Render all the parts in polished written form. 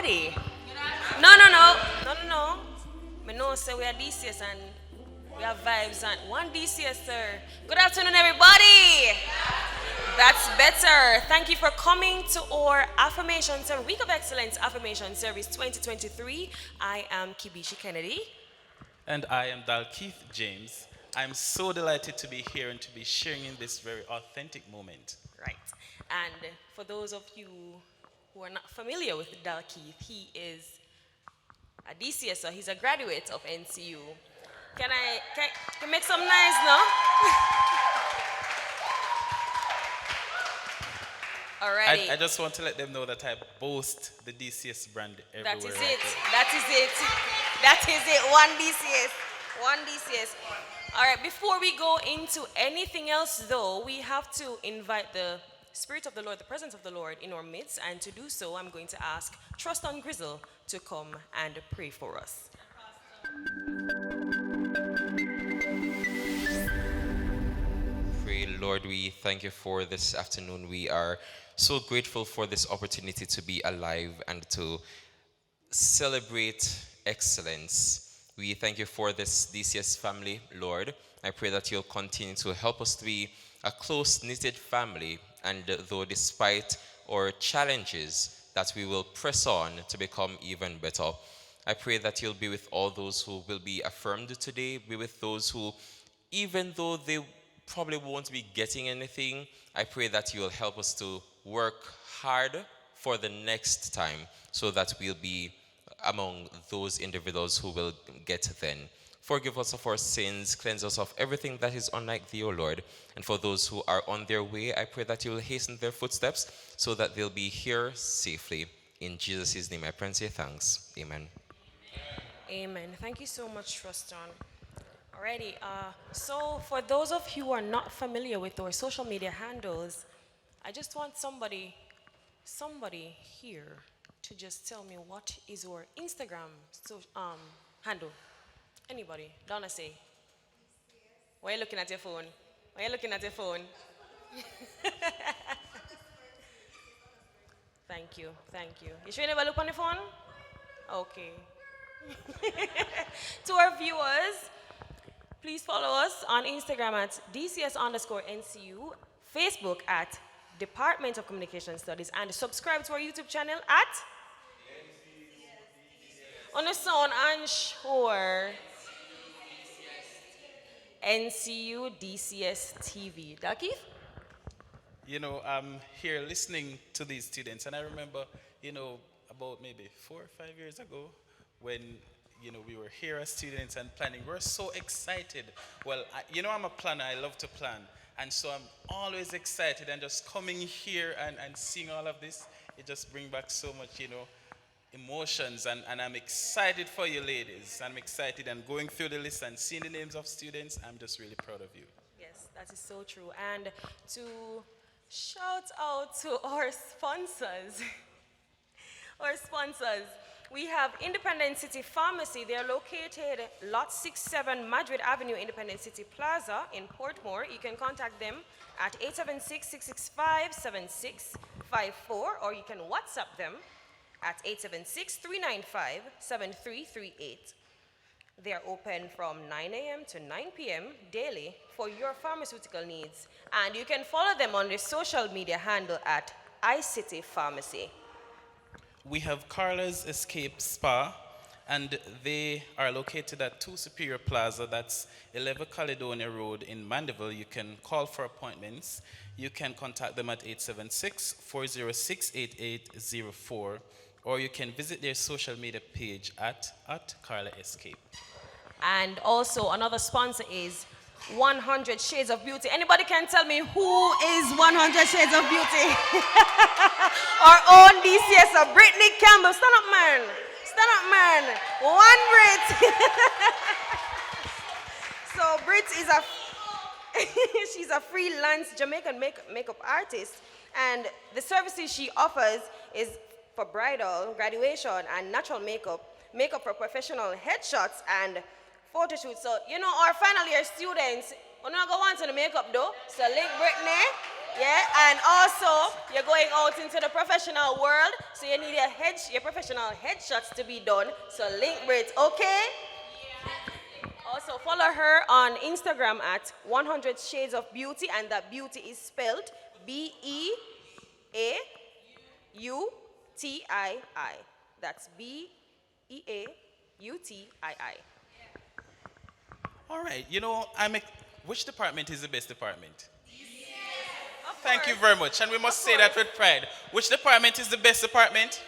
everybody. No. Me know say we are DCS and we have vibes and one DCS sir. Good afternoon everybody. That's better. Thank you for coming to our Affirmation Service, Week of Excellence Affirmation Service 2023. I am Kibishi Kennedy. And I am Dalkeith James. I'm so delighted to be here and to be sharing in this very authentic moment. Right. And for those of you who are not familiar with Dalkeith, he is a DCS, so he's a graduate of NCU. Can make some noise now? Alrighty. I just want to let them know that I boast the DCS brand everywhere. That is it. That is it. One DCS. One DCS. All right, before we go into anything else, though, we have to invite the Spirit of the Lord, the presence of the Lord in our midst. And to do so, I'm going to ask Trust on Grizzle to come and pray for us. Pray, Lord, we thank you for this afternoon. We are so grateful for this opportunity to be alive and to celebrate excellence. We thank you for this DCS family, Lord. I pray that you'll continue to help us to be a close-knitted family, and though despite our challenges, that we will press on to become even better. I pray that you'll be with all those who will be affirmed today, be with those who, even though they probably won't be getting anything, I pray that you'll help us to work hard for the next time so that we'll be among those individuals who will get then. Forgive us of our sins, cleanse us of everything that is unlike thee, O Lord. And for those who are on their way, I pray that you will hasten their footsteps so that they'll be here safely. In Jesus' name I pray and say thanks. Amen. Amen. Thank you so much, Truston. Alrighty, so for those of you who are not familiar with our social media handles, I just want somebody here to just tell me what is our Instagram handle. Anybody? Donna say. Why are you looking at your phone? Thank you. You sure you never look on the phone? Okay. To our viewers, please follow us on Instagram at DCS_NCU, Facebook at Department of Communication Studies, and subscribe to our YouTube channel at on the sound and sure NCU DCS TV. Dalkeith? I'm here listening to these students, and I remember, about maybe 4 or 5 years ago when, we were here as students and planning. We're so excited. Well, I'm a planner. I love to plan. And so I'm always excited, and just coming here and seeing all of this, it just brings back so much, emotions, and I'm excited for you ladies. I'm excited and going through the list and seeing the names of students. I'm just really proud of you. Yes, that is so true. And to shout out to our sponsors, we have Independent City Pharmacy. They are located lot 67 Madrid Avenue, Independent City Plaza in Portmore. You can contact them at 876-665-7654, or you can WhatsApp them at 876-395-7338. They are open from 9 a.m. to 9 p.m. daily for your pharmaceutical needs. And you can follow them on their social media handle at iCity Pharmacy. We have Carla's Escape Spa, and they are located at 2 Superior Plaza. That's 11 Caledonia Road in Mandeville. You can call for appointments. You can contact them at 876-406-8804, or you can visit their social media page at Carla Escape. And also another sponsor is 100 Shades of Beauty. Anybody can tell me who is 100 Shades of Beauty? Our own DCS, Brittany Campbell. Stand up, man. One Brit. So Brit is she's a freelance Jamaican makeup artist, and the services she offers is for bridal, graduation, and natural makeup for professional headshots and photo shoots. So, our final year students, we're not going to the makeup though. So link Brittany Yeah, and also you're going out into the professional world, so you need your professional headshots to be done. So link braids, okay? Also follow her on Instagram at 100 Shades of Beauty, and that beauty is spelled Beautii. That's Beautii. All right, which department is the best department? Of Thank you course. very much. And we must Of say that course. with pride. Which department is the best department?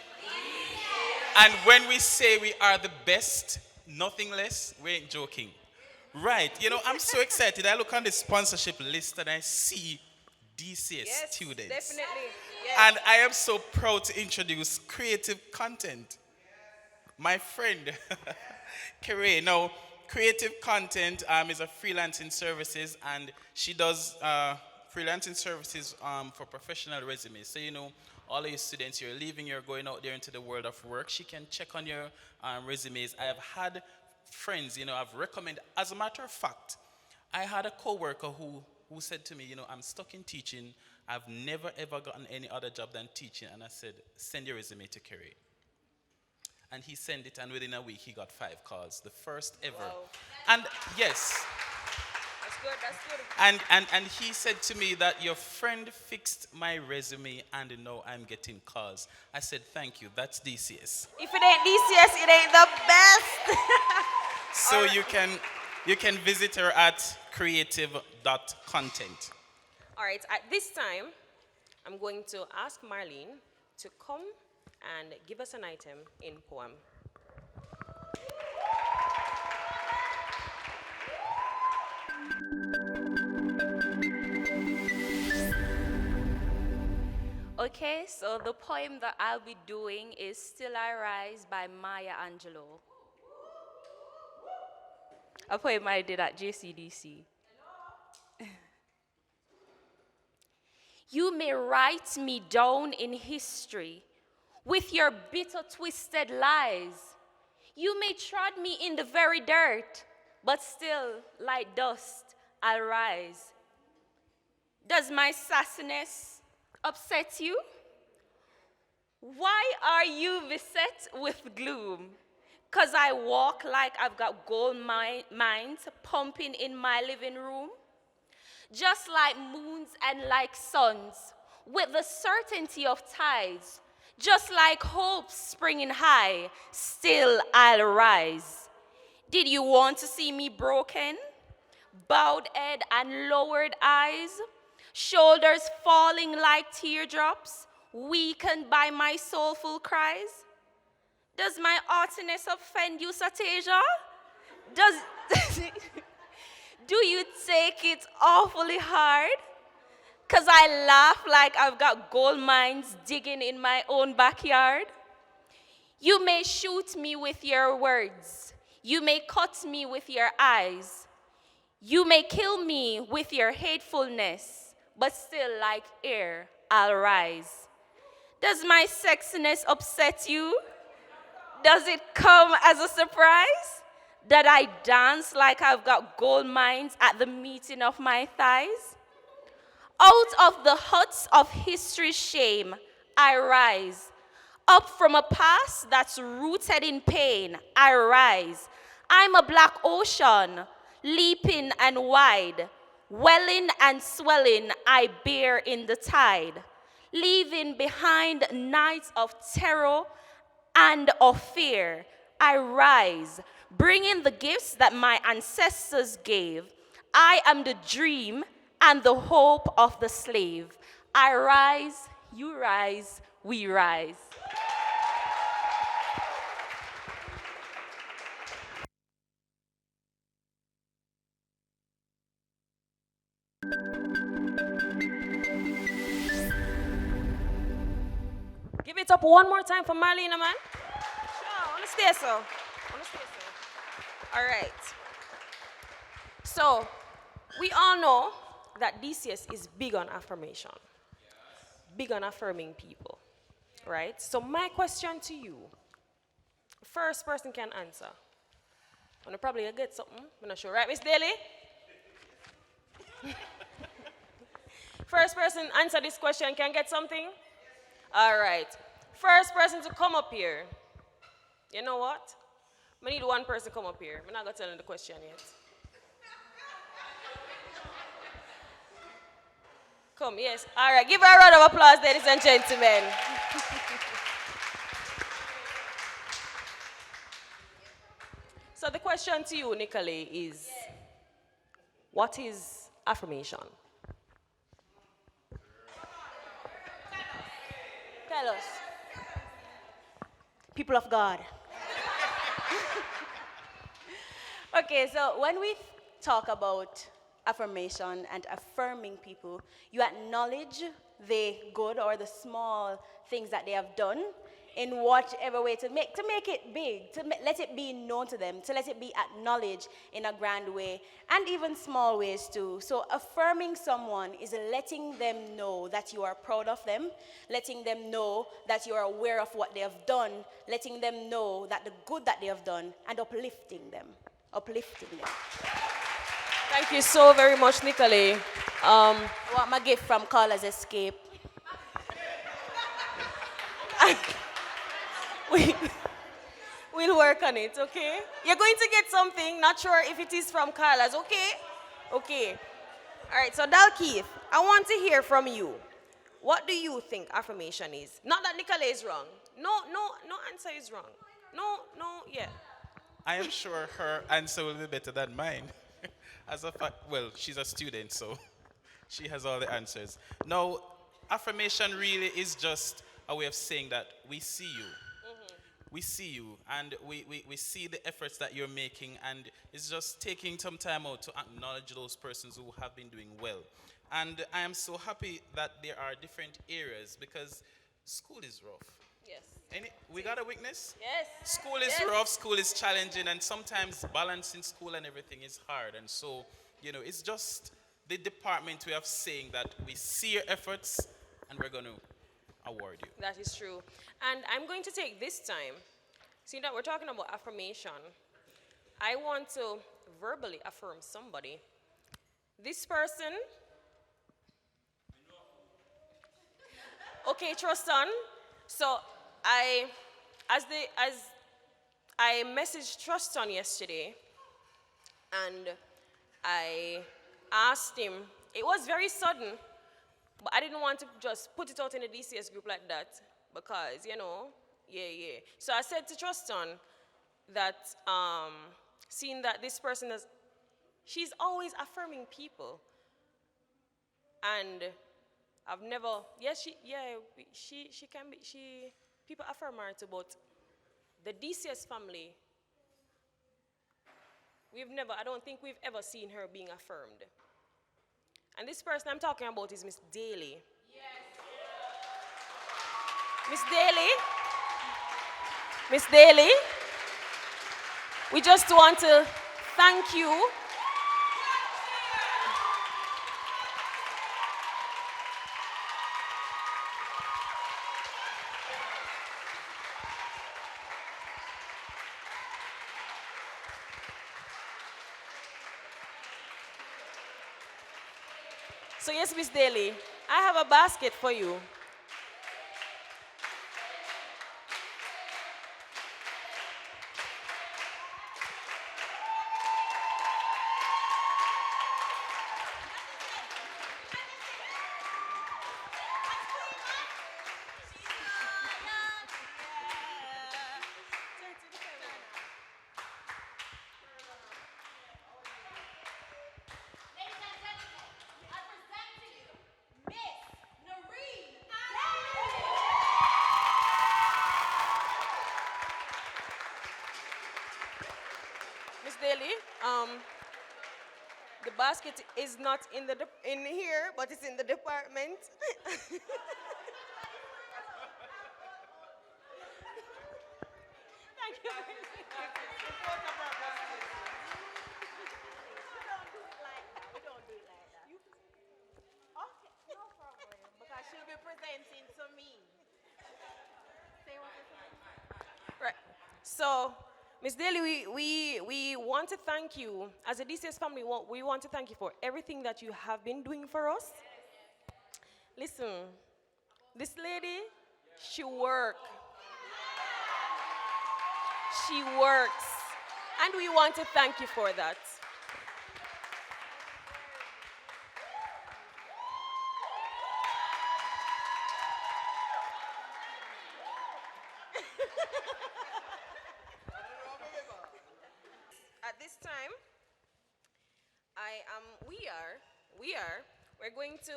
And when we say we are the best, nothing less, we ain't joking. Right. I'm so excited. I look on the sponsorship list and I see DCS Yes, students. definitely. Yes. And I am so proud to introduce creative content. My friend, Kere. Now, creative content is a freelancing services, and she does freelancing services for professional resumes. So, all of your students, you're leaving, you're going out there into the world of work. She can check on your resumes. I have had friends, I've recommended. As a matter of fact, I had a coworker who said to me, I'm stuck in teaching. I've never ever gotten any other job than teaching. And I said, send your resume to Kerry. And he sent it, and within a week, he got 5 calls, the first ever. Wow. And yes, That's good, that's good. and he said to me that your friend fixed my resume, and now I'm getting calls. I said, thank you, that's DCS. If it ain't DCS, it ain't the best. So All right. you can visit her at creative.content. All right, at this time, I'm going to ask Marlene to come and give us an item in poem. Okay, so the poem that I'll be doing is Still I Rise by Maya Angelou. A poem I did at JCDC. You may write me down in history with your bitter, twisted lies. You may trod me in the very dirt, but still, like dust, I'll rise. Does my sassiness upset you? Why are you beset with gloom? 'Cause I walk like I've got gold mines pumping in my living room? Just like moons and like suns, with the certainty of tides, just like hope springing high, still I'll rise. Did you want to see me broken? Bowed head and lowered eyes, shoulders falling like teardrops, weakened by my soulful cries? Does my haughtiness offend you, Satasia? Do you take it awfully hard? 'Cause I laugh like I've got gold mines digging in my own backyard? You may shoot me with your words. You may cut me with your eyes. You may kill me with your hatefulness, but still like air, I'll rise. Does my sexiness upset you? Does it come as a surprise that I dance like I've got gold mines at the meeting of my thighs? Out of the huts of history's shame, I rise. Up from a past that's rooted in pain, I rise. I'm a black ocean, leaping and wide, welling and swelling, I bear in the tide, leaving behind nights of terror and of fear. I rise, bringing the gifts that my ancestors gave. I am the dream and the hope of the slave. I rise, you rise, we rise. Give it up one more time for Marlene, man. Sure, I want to stay so. All right. So, we all know that DCS is big on affirmation, big on affirming people, right? So, my question to you, first person can answer. I'm gonna probably get something. I'm not sure, right, Miss Daly? First person answer this question can get something? All right. First person to come up here. You know what? We need one person come up here. I'm not going to tell you the question yet. Come, yes. All right. Give her a round of applause, ladies and gentlemen. So the question to you, Nicole, is what is affirmation? Tell us. People of God. Okay, so when we talk about affirmation and affirming people, you acknowledge the good or the small things that they have done in whatever way to make it big, let it be known to them, to let it be acknowledged in a grand way, and even small ways too. So affirming someone is letting them know that you are proud of them, letting them know that you are aware of what they have done, letting them know that the good that they have done, and uplifting them. Thank you so very much, Nicole. I want my gift from Caller's Escape. We'll work on it, okay? You're going to get something, not sure if it is from Carla's, okay? Okay. All right, so Dalkeith, I want to hear from you. What do you think affirmation is? Not that Nicole is wrong. No answer is wrong. Yeah. I am sure her answer will be better than mine. As a fact, well, she's a student, so she has all the answers. No, affirmation really is just a way of saying that we see you. We see you, and we see the efforts that you're making, and it's just taking some time out to acknowledge those persons who have been doing well. And I am so happy that there are different areas, because school is rough. Yes. We got a witness? Yes. School is rough, school is challenging, and sometimes balancing school and everything is hard. And so, it's just the department way of saying that we see your efforts and we're going to award you. That is true. And I'm going to take this time, seeing that we're talking about affirmation, I want to verbally affirm somebody. This person, okay, trust on. So as I messaged Truston yesterday, and I asked him, it was very sudden, but I didn't want to just put it out in the DCS group like that, because, yeah. So I said to Truston that, seeing that this person she's always affirming people, and I've never, she can be, people affirm her too, but the DCS family, I don't think we've ever seen her being affirmed. And this person I'm talking about is Miss Daly. Yes. Miss Daly, we just want to thank you. So yes, Miss Daly, I have a basket for you. Miss Daly, the basket is not in here, but it's in the department. Thank you. We don't do it like that. Okay, no problem. Because she'll be presenting to me. Say what you say. Right. So, Ms. Daly, we want to thank you. As a DCS family, we want to thank you for everything that you have been doing for us. Listen, this lady, she work. She works. And we want to thank you for that. At this time, we're going to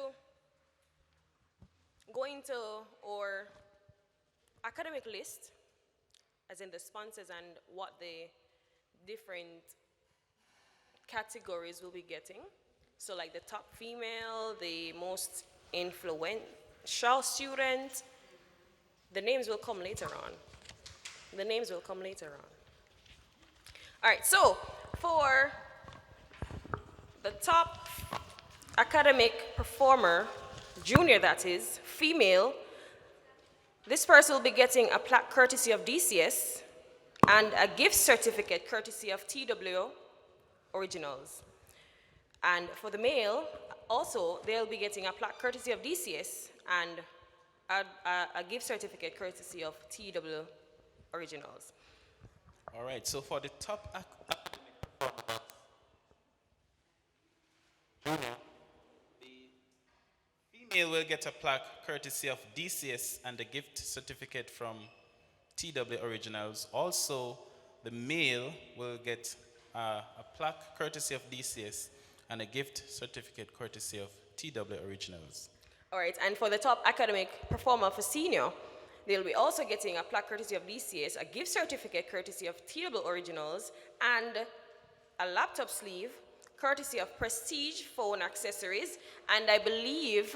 go into our academic list, as in the sponsors and what the different categories will be getting. So like the top female, the most influential student, the names will come later on. The names will come later on. All right, so for the top academic performer, junior that is, female, this person will be getting a plaque courtesy of DCS and a gift certificate courtesy of TW Originals. And for the male, also, they'll be getting a plaque courtesy of DCS and a gift certificate courtesy of TW Originals. All right, so for the top the female will get a plaque courtesy of DCS and a gift certificate from TW Originals. Also, the male will get a plaque courtesy of DCS and a gift certificate courtesy of TW Originals. All right, and for the top academic performer for senior, they'll be also getting a plaque courtesy of DCS, a gift certificate courtesy of TW Originals, and a laptop sleeve courtesy of Prestige Phone Accessories. And I believe,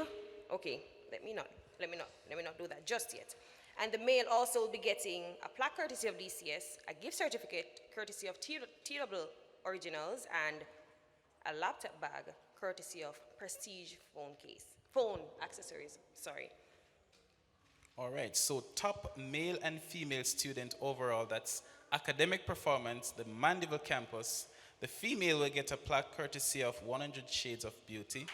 okay, let me not do that just yet. And the male also will be getting a plaque courtesy of DCS, a gift certificate courtesy of TW Originals, and a laptop bag courtesy of Prestige Phone Accessories, sorry. All right, so top male and female student overall, that's academic performance, the Mandeville campus. The female will get a plaque courtesy of 100 Shades of Beauty.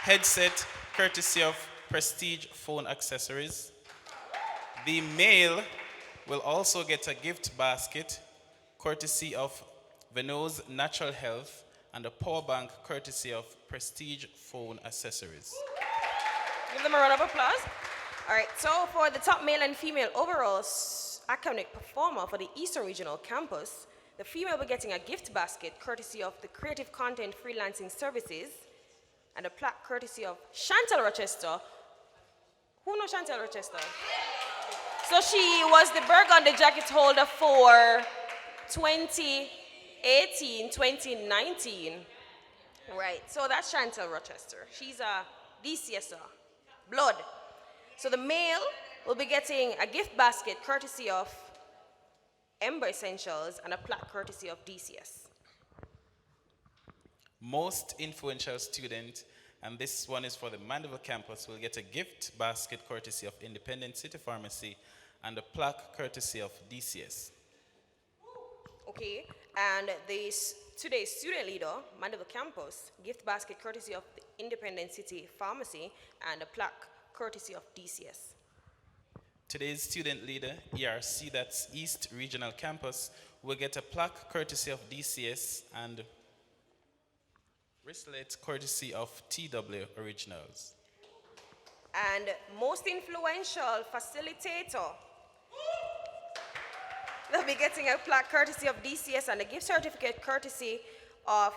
Headset courtesy of Prestige Phone Accessories. The male will also get a gift basket courtesy of Veno's Natural Health and a power bank courtesy of Prestige Phone Accessories. Give them a round of applause. All right, so for the top male and female overall academic performer for the Eastern Regional Campus, the female will be getting a gift basket courtesy of the Creative Content Freelancing Services and a plaque courtesy of Chantal Rochester. Who knows Chantal Rochester? So she was the Burgundy Jacket Holder for 2018, 2019. Right, so that's Chantal Rochester. She's a DCSer, blood. So the male will be getting a gift basket courtesy of Ember Essentials and a plaque courtesy of DCS. Most influential student, and this one is for the Mandeville campus, will get a gift basket courtesy of Independent City Pharmacy and a plaque courtesy of DCS. Okay, and today's student leader, Mandeville campus, gift basket courtesy of the Independent City Pharmacy and a plaque courtesy of DCS. Today's student leader, ERC, that's East Regional Campus, will get a plaque courtesy of DCS and wristlet courtesy of TW Originals. And most influential facilitator, they'll be getting a plaque courtesy of DCS and a gift certificate courtesy of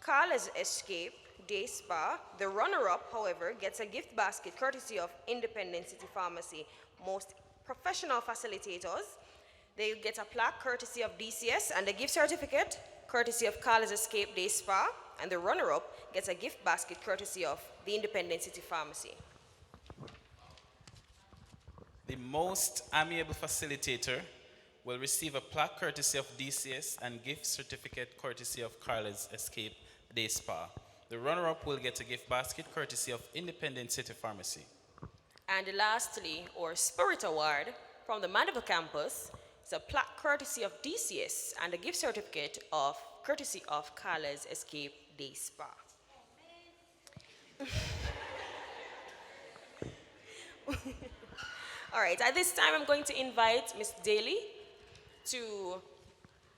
Carla's Escape Day Spa. The runner-up, however, gets a gift basket courtesy of Independent City Pharmacy. Most professional facilitators, they'll get a plaque courtesy of DCS and a gift certificate courtesy of Carla's Escape Day Spa. And the runner-up gets a gift basket courtesy of the Independent City Pharmacy. The most amiable facilitator will receive a plaque courtesy of DCS and gift certificate courtesy of Carla's Escape Day Spa. The runner-up will get a gift basket courtesy of Independent City Pharmacy. And lastly, our Spirit Award from the Mandeville campus, It's a plaque courtesy of DCS and a gift certificate of courtesy of Carla's Escape Day Spa. All right, at this time, I'm going to invite Miss Daly to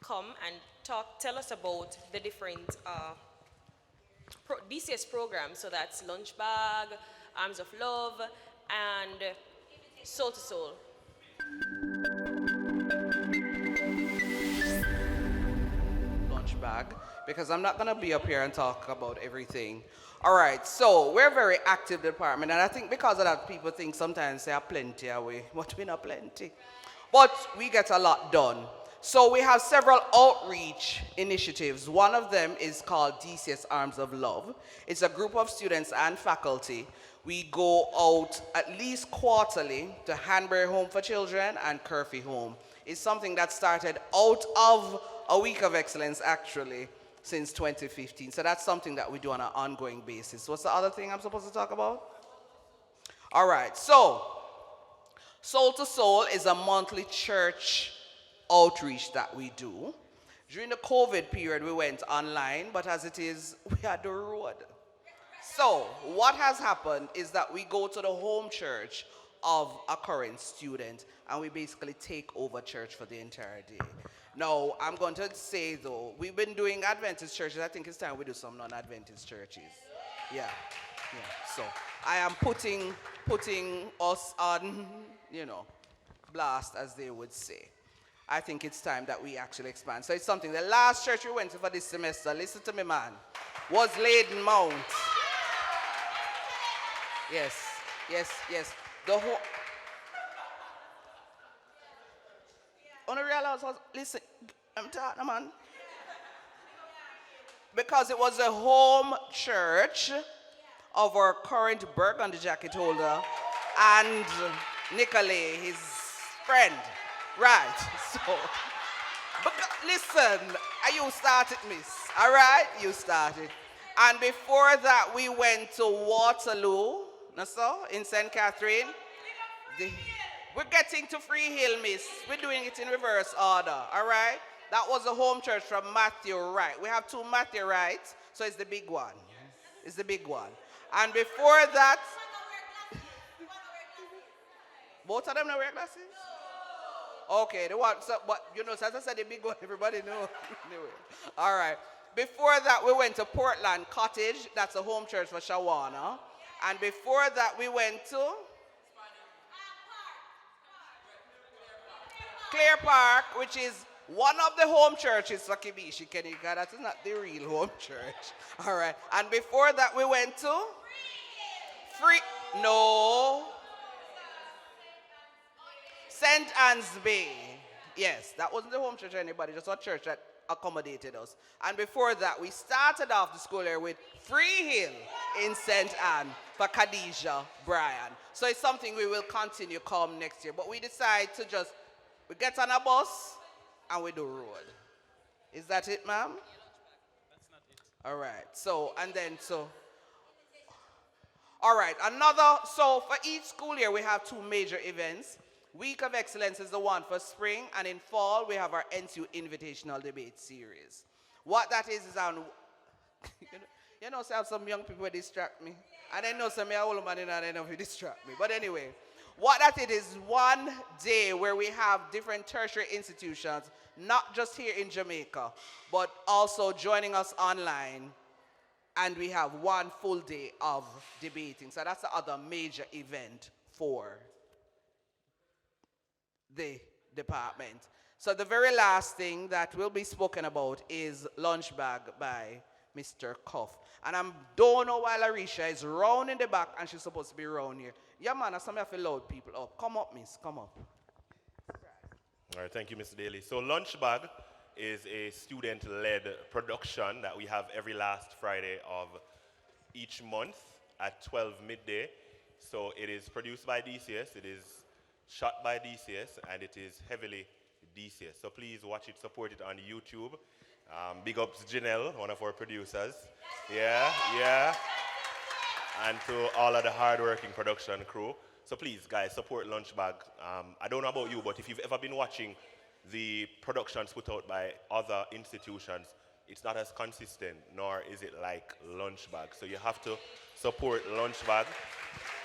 come and tell us about the different DCS programs. So that's Lunch Bag, Arms of Love, and Soul to Soul. Lunch bag, because I'm not going to be up here and talk about everything. All right, so we're a very active department, and I think because of that, people think sometimes there are plenty away, but we're not plenty. But we get a lot done. So we have several outreach initiatives. One of them is called DCS Arms of Love. It's a group of students and faculty. We go out at least quarterly to Hanbury Home for Children and Curfew Home. It's something that started out of a week of excellence, actually, since 2015. So that's something that we do on an ongoing basis. What's the other thing I'm supposed to talk about? All right, so Soul to Soul is a monthly church outreach that we do. During the COVID period, we went online, but as it is, we had the road. So what has happened is that we go to the home church of a current student, and we basically take over church for the entire day. Now, I'm going to say, though, we've been doing Adventist churches. I think it's time we do some non-Adventist churches. Yeah. So I am putting us on, blast, as they would say. I think it's time that we actually expand. So it's something. The last church we went to for this semester, listen to me, man, was Leyden Mount. Yes. The whole... Listen, I'm talking, man. Because it was a home church of our current Burgundy Jacket Holder and Nicolay, his friend. Right, so, listen, you started, miss. All right, you started. And before that, we went to Waterloo, in St. Catherine. We're getting to Free Hill, miss. We're doing it in reverse order, all right? That was a home church from Matthew Wright. We have two Matthew Wrights, so it's the big one. It's the big one. And before that, both of them don't wear glasses? Okay, the one, so, but as I said, the big one, everybody know. Anyway, all right. Before that, we went to Portland Cottage. That's a home church for Shawana. And before that, we went to Clear Park, which is one of the home churches for Kibishi, Kenika. That is not the real home church. All right. And before that, we went to St. Anne's Bay. Yes, that wasn't the home church or anybody, just a church that accommodated us. And before that, we started off the school year with Free Hill in St. Anne for Khadijah Bryan. So it's something we will continue come next year. But we decide to we get on a bus and we do road. Is that it, ma'am? That's not it. All right. All right. So for each school year, we have two major events. Week of Excellence is the one for spring, and in fall, we have our NCU Invitational Debate Series. What that is on, so I have some young people distract me. And I know some old man and I know who distract me. But anyway, what that is one day where we have different tertiary institutions, not just here in Jamaica, but also joining us online. And we have one full day of debating. So that's the other major event for the department. So the very last thing that will be spoken about is Lunch Bag by Mr. Cuff. And I don't know why Larisha is round in the back and she's supposed to be round here. Yeah, man, I have to load people up. Come up, miss, come up. All right, thank you, Mr. Daly. So Lunch Bag is a student-led production that we have every last Friday of each month at 12 midday. So it is produced by DCS, it is shot by DCS, and it is heavily DCS. So please watch it, support it on YouTube. Big ups Janelle, one of our producers. Yeah. And to all of the hardworking production crew. So please, guys, support Lunch Bag. I don't know about you, but if you've ever been watching the productions put out by other institutions, it's not as consistent, nor is it like Lunchbag. So you have to support Lunchbag,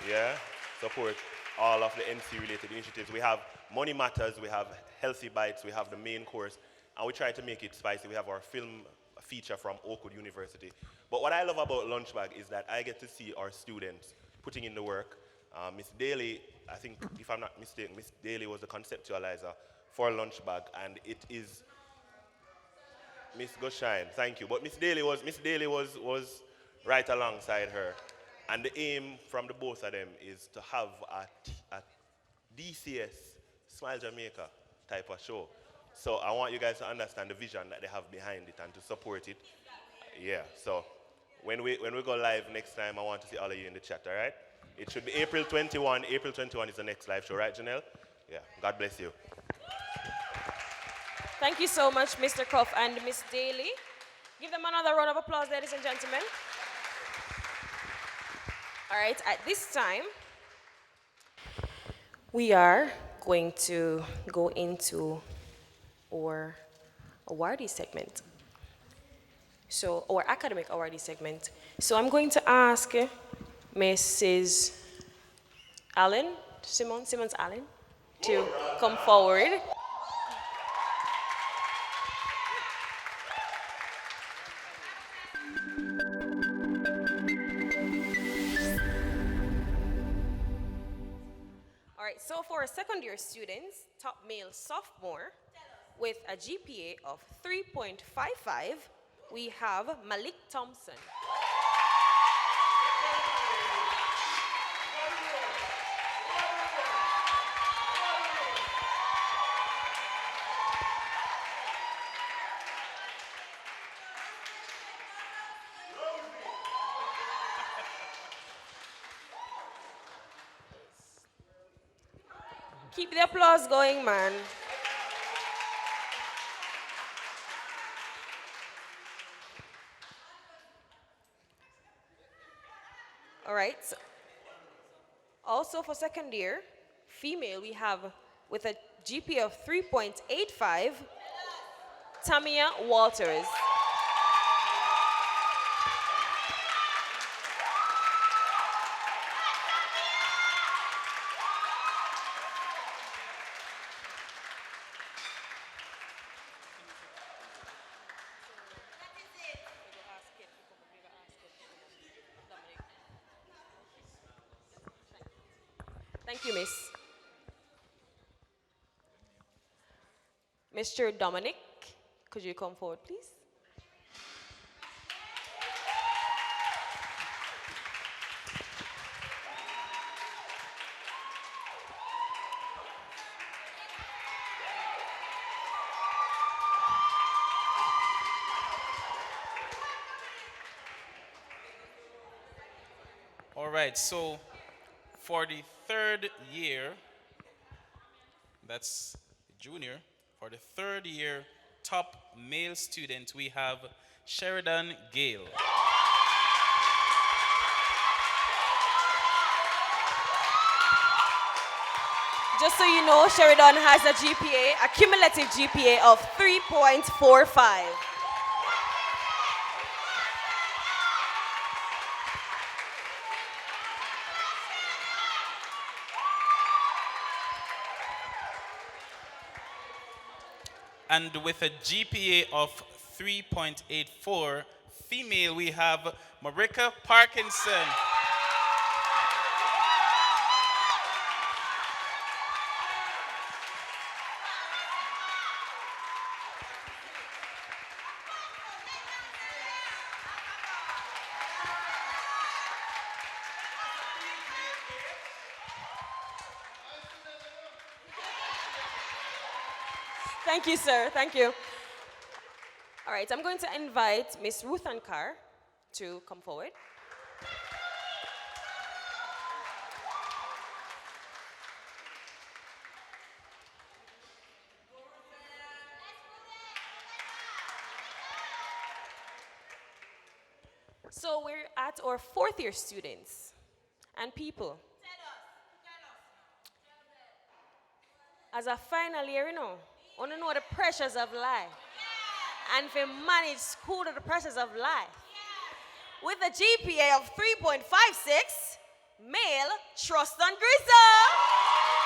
yeah? Support all of the NC-related initiatives. We have Money Matters, we have Healthy Bites, we have the main course, and we try to make it spicy. We have our film feature from Oakwood University. But what I love about Lunchbag is that I get to see our students putting in the work. Miss Daly, I think, if I'm not mistaken, Miss Daly was the conceptualizer for Lunchbag, and it is Miss Goshine, thank you. But Miss Daly was right alongside her. And the aim from the both of them is to have a DCS, Smile Jamaica type of show. So I want you guys to understand the vision that they have behind it and to support it. Yeah, so when we go live next time, I want to see all of you in the chat, all right? It should be April 21. April 21 is the next live show, right, Janelle? Yeah, God bless you. Thank you so much, Mr. Croft and Miss Daly. Give them another round of applause, ladies and gentlemen. All right, at this time, we are going to go into our awardee segment. So, our academic awardee segment. So I'm going to ask Mrs. Allen, Simmons Allen, to come forward. All right, so for second-year students, top male sophomore, with a GPA of 3.55, we have Malik Thompson. Keep the applause going, man. All right. So also for second year, female, we have with a GPA of 3.85, Tamia Walters. Thank you, Miss. Mr. Dominic, could you come forward, please? All right, so for the third year, that's junior, for the third year top male student, we have Sheridan Gale. Just so you know, Sheridan has a GPA, a cumulative GPA of 3.45. And with a GPA of 3.84, female, we have Marika Parkinson. Thank you, sir. Thank you. All right, I'm going to invite Miss Ruth Ankar to come forward. So we're at our fourth year students and people. As a final year, you know, Wanna know the pressures of life. And if you manage school to the pressures of life. With a GPA of 3.56, male trust on Grizzle.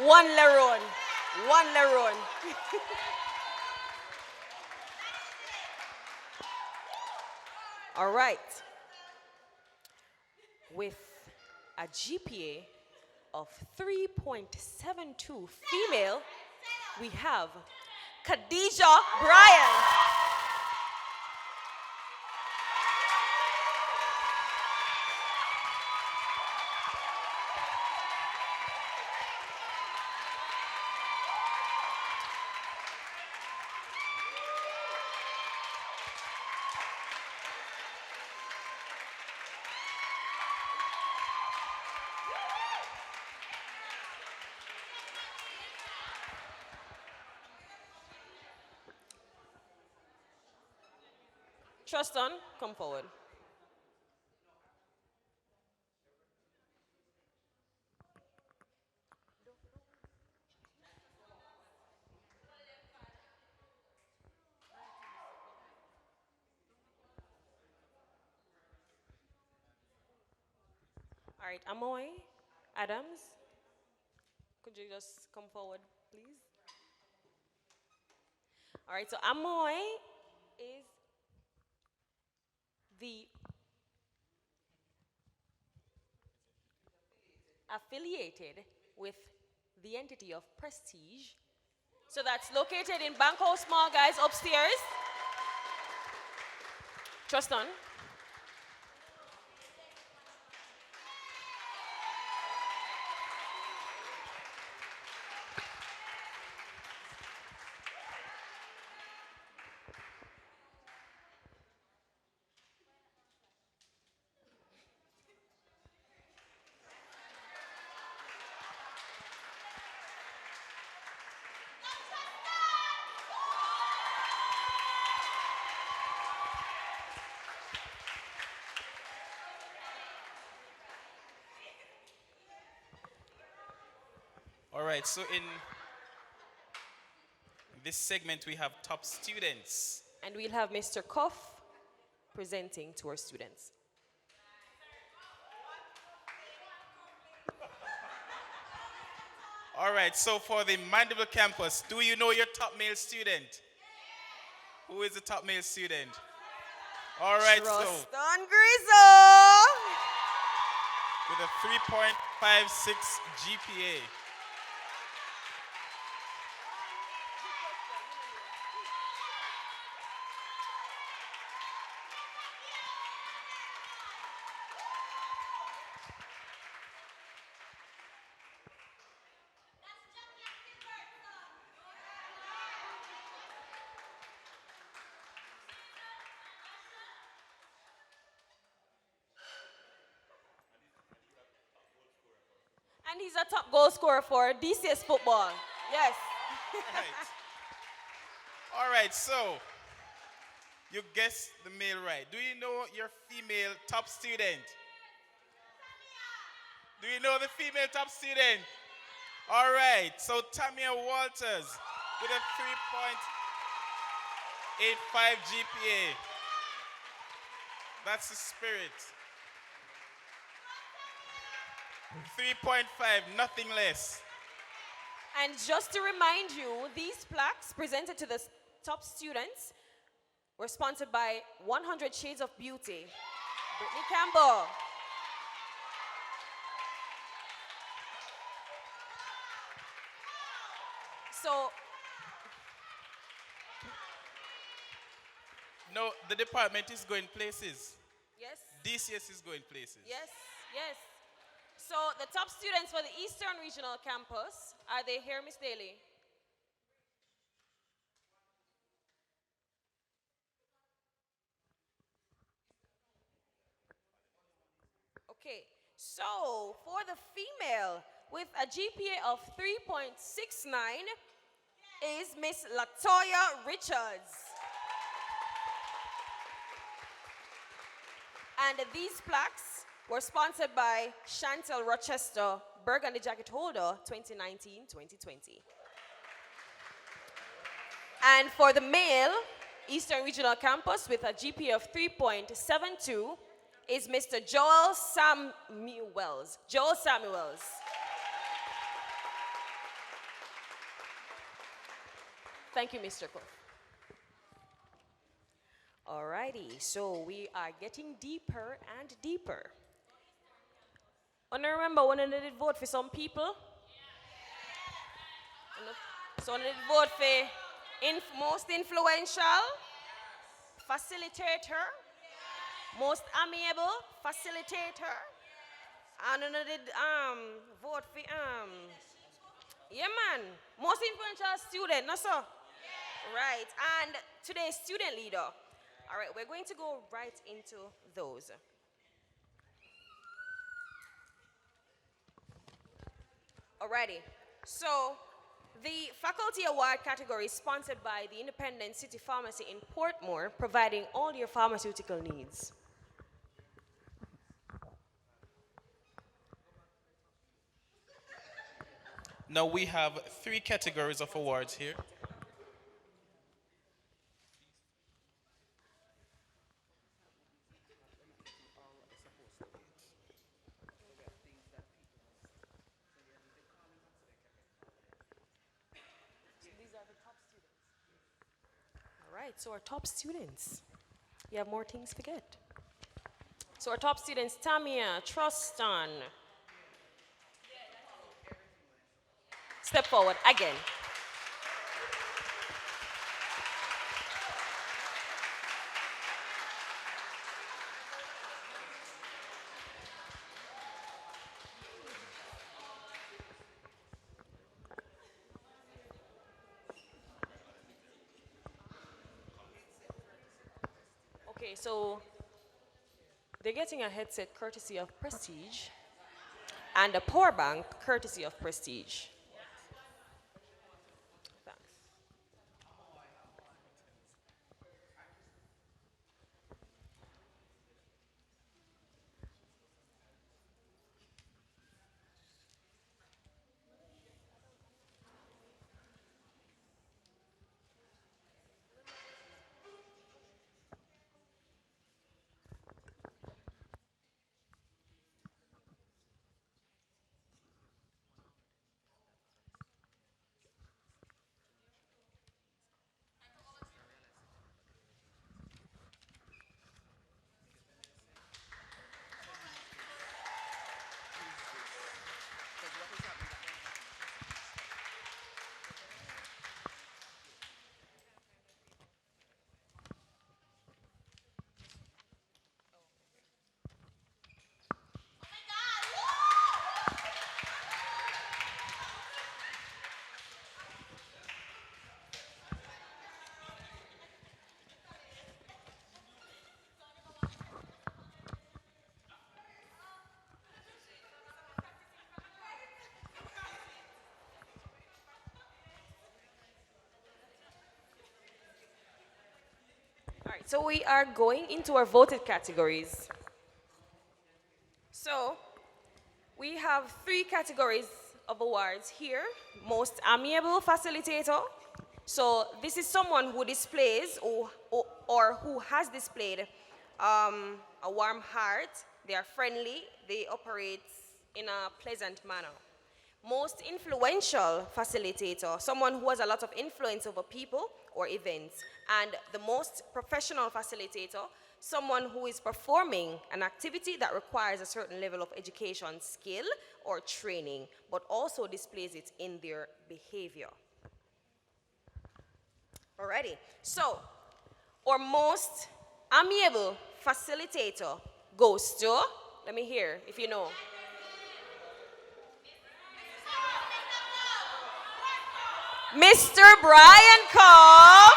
One Leron. One Leron. All right. With a GPA of 3.72 female, we have Khadija Bryan. Truston, come forward. All right, Amoy, Adams, could you just come forward, please? All right, so Amoy is the affiliated with the entity of Prestige. So that's located in Bankhouse Mall, guys, upstairs. Truston. All right, so in this segment, we have top students. And we'll have Mr. Koff presenting to our students. All right, so for the Mandeville campus, do you know your top male student? Who is the top male student? All right, so Truston Grizzle. with a 3.56 GPA. And he's a top goal scorer for DCS football. Yes. All right, so you guessed the male right. Do you know your female top student? Do you know the female top student? All right, so Tamia Walters with a 3.85 GPA. That's the spirit. 3.5, nothing less. And just to remind you, these plaques presented to the top students were sponsored by 100 Shades of Beauty. Brittany Campbell. So, No, the department is going places. yes, DCS is going places. yes, yes. So the top students for the Eastern Regional Campus, are they here, Miss Daly? Okay, so for the female with a GPA of 3.69, is Miss Latoya Richards. And these plaques were sponsored by Chantel Rochester, Burgundy Jacket Holder, 2019-2020. And for the male, Eastern Regional Campus with a GPA of 3.72 is Mr. Joel Samuels. Joel Samuels. Thank you, Mr. Cook. Alrighty, so we are getting deeper and deeper. Wanna remember when I did vote for some people? So I did vote for most influential, facilitator, most amiable, facilitator, and I did vote for yeah man, most influential student, no sir? Right, and today's student leader. All right, we're going to go right into those. Alrighty, so the faculty award category is sponsored by the Independent City Pharmacy in Portmore, providing all your pharmaceutical needs. Now we have 3 categories of awards here. All right, so our top students. You have more things to get. So our top students, Tamia, Truston. Step forward again. Okay, so they're getting a headset courtesy of Prestige and a power bank courtesy of Prestige. Thanks. All right, so we are going into our voted categories. So we have 3 categories of awards here. Most amiable facilitator. So this is someone who displays or who has displayed a warm heart. They are friendly. They operate in a pleasant manner. Most influential facilitator, someone who has a lot of influence over people or events. And the most professional facilitator, someone who is performing an activity that requires a certain level of education, skill, or training, but also displays it in their behavior. Alrighty, so our most amiable facilitator goes to, let me hear if you know. Mr. Brian Cobb.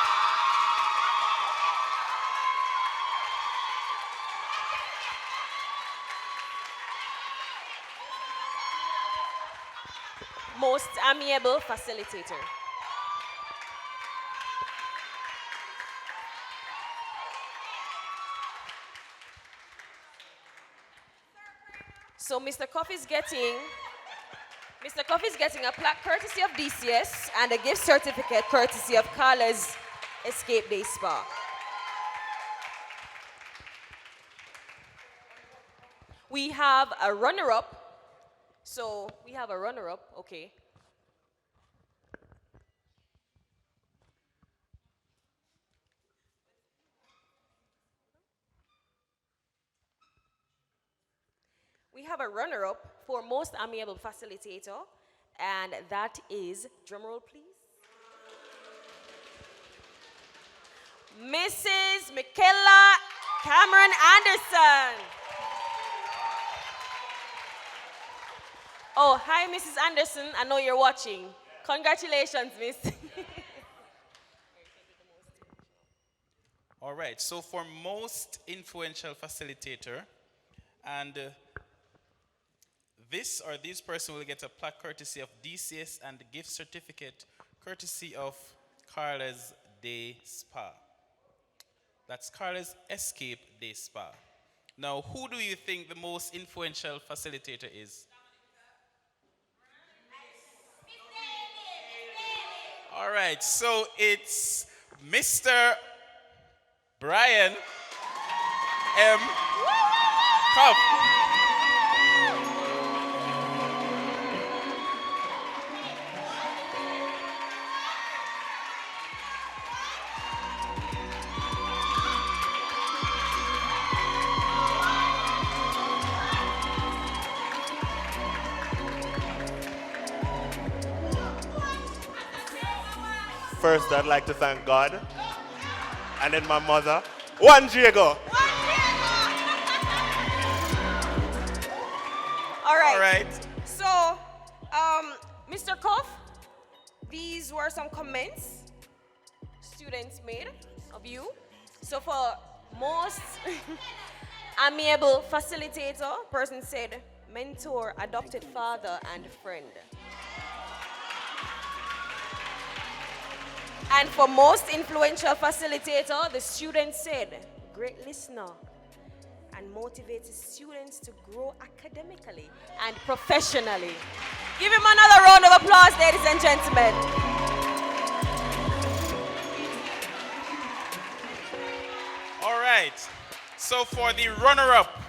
Most amiable facilitator. So Mr. Coffee is getting a plaque courtesy of DCS and a gift certificate courtesy of Carla's Escape Day Spa. We have a runner-up. So we have a runner-up, okay. We have a runner-up for most amiable facilitator, and that is, drumroll please, Mrs. Michaela Cameron Anderson. Oh, hi, Mrs. Anderson. I know you're watching. Congratulations, miss. All right, so for most influential facilitator, and this or this person will get a plaque courtesy of DCS and a gift certificate courtesy of Carla's Day Spa. That's Carla's Escape Day Spa. Now, who do you think the most influential facilitator is? All right, so it's Mr. Brian M. Cup. First, I'd like to thank God, and then my mother. One Diego. All right. All right. So, Mr. Koff, these were some comments students made of you. So for most amiable facilitator, person said mentor, adopted father, and friend. And for most influential facilitator, the student said great listener and motivates students to grow academically and professionally. Give him another round of applause, ladies and gentlemen. All right. So for the runner-up,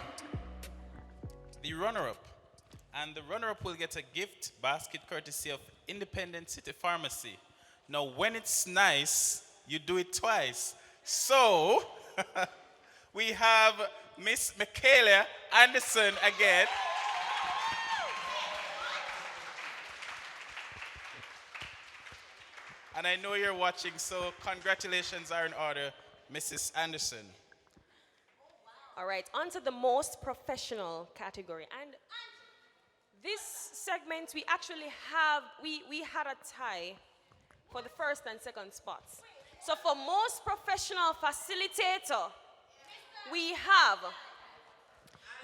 and the runner-up will get a gift basket courtesy of Independent City Pharmacy. Now, when it's nice, you do it twice. So, we have Miss Michaela Anderson again. And I know you're watching, so congratulations are in order, Mrs. Anderson. All right, on to the most professional category. And this segment, we actually have, we had a tie for the first and second spots. So for most professional facilitator, we have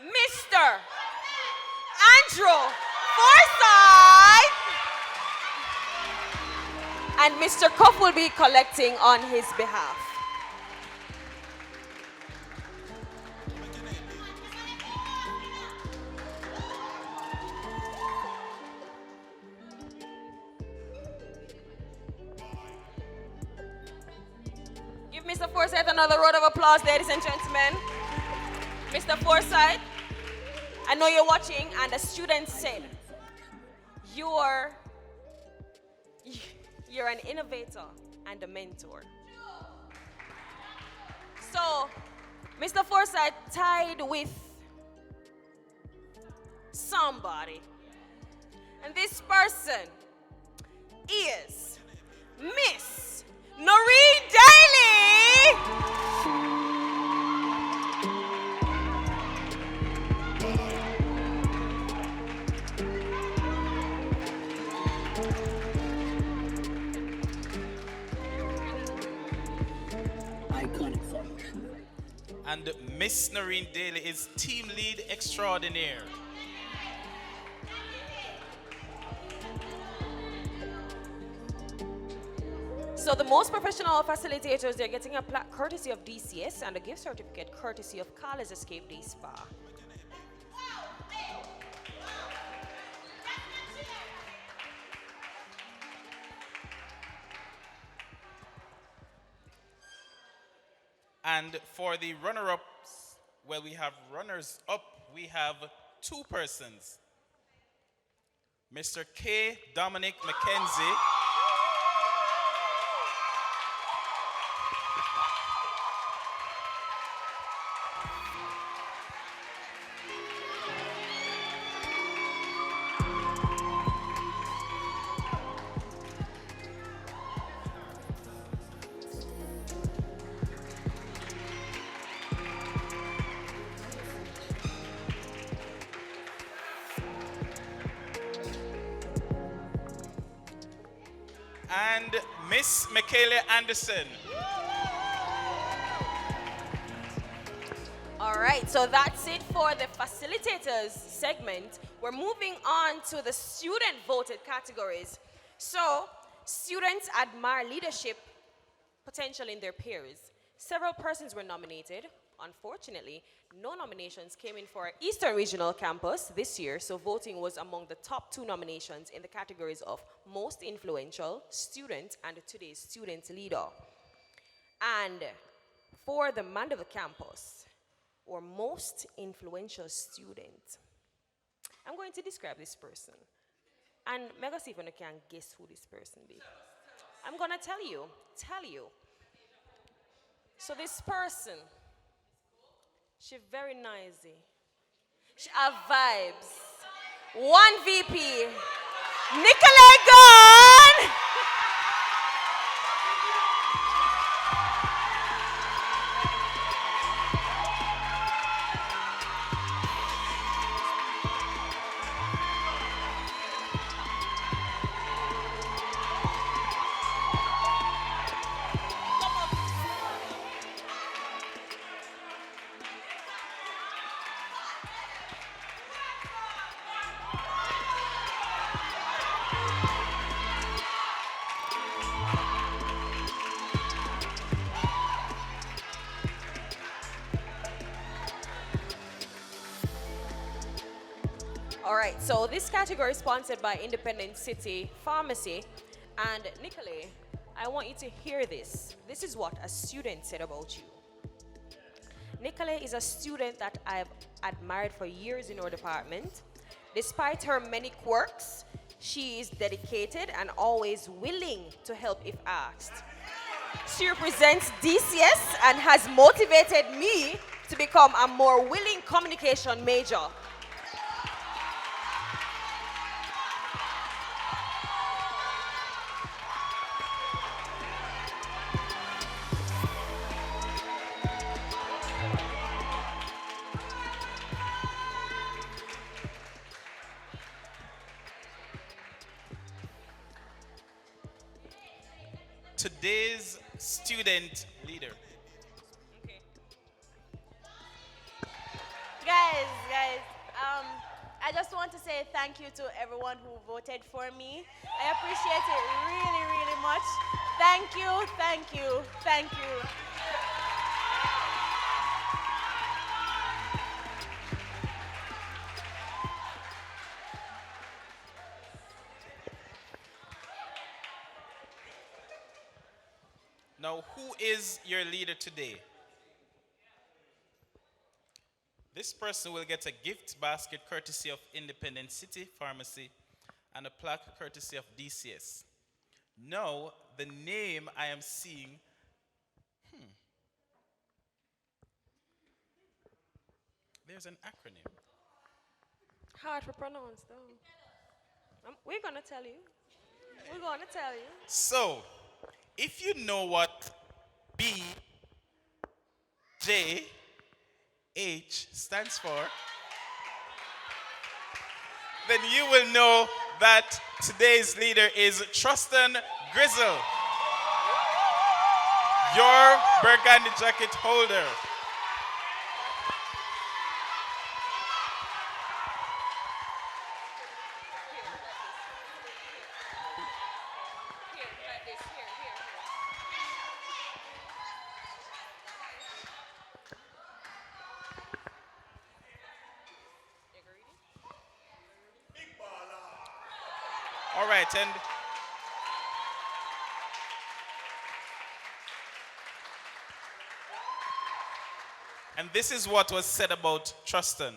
Mr. Andrew Forsyth, and Mr. Koff will be collecting on his behalf. Mr. Forsyth, another round of applause, ladies and gentlemen. Mr. Forsyth, I know you're watching, and the student said, you're an innovator and a mentor. So, Mr. Forsyth tied with somebody, and this person is Miss Noreen Daly. Iconic function. And Miss Noreen Daly is team lead extraordinaire. So the most professional facilitators, they're getting a plaque courtesy of DCS and a gift certificate courtesy of Carla's Escape Day Spa. And for the runner-ups, well, we have runners-up. We have two persons. Mr. K. Dominic McKenzie and Miss Michaela Anderson. All right, so that's it for the facilitators segment. We're moving on to the student voted categories. So, students admire leadership potential in their peers. Several persons were nominated. Unfortunately, no nominations came in for our Eastern Regional Campus this year, so voting was among the top two nominations in the categories of Most Influential, Student, and Today's Student Leader. And for the Mandeville Campus, or Most Influential Student, I'm going to describe this person. And mega see if you can guess who this person be. I'm gonna tell you. So this person, she very nicey. She have vibes. One VP, Nicolay gone. All right, so this category is sponsored by Independent City Pharmacy. And Nicolay, I want you to hear this. This is what a student said about you. Nicolay is a student that I've admired for years in our department. Despite her many quirks, she is dedicated and always willing to help if asked. She represents DCS and has motivated me to become a more willing communication major. Today's student leader. Guys, I just want to say thank you to everyone who voted for me. I appreciate it really, really much. Thank you. Now, who is your leader today? This person will get a gift basket courtesy of Independent City Pharmacy and a plaque courtesy of DCS. Now, the name I am seeing, there's an acronym. Hard to pronounce, though. We're gonna tell you. So, if you know what BJH stands for, then you will know that today's leader is Trustin Grizzle, your Burgundy Jacket holder. All right, and And this is what was said about Truston.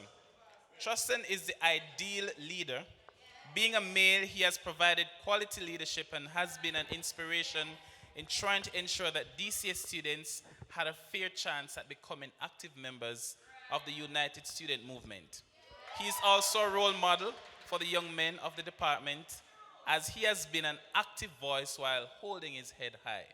Truston is the ideal leader. Being a male, he has provided quality leadership and has been an inspiration in trying to ensure that DCS students had a fair chance at becoming active members of the United Student Movement. He is also a role model for the young men of the department, as he has been an active voice while holding his head high.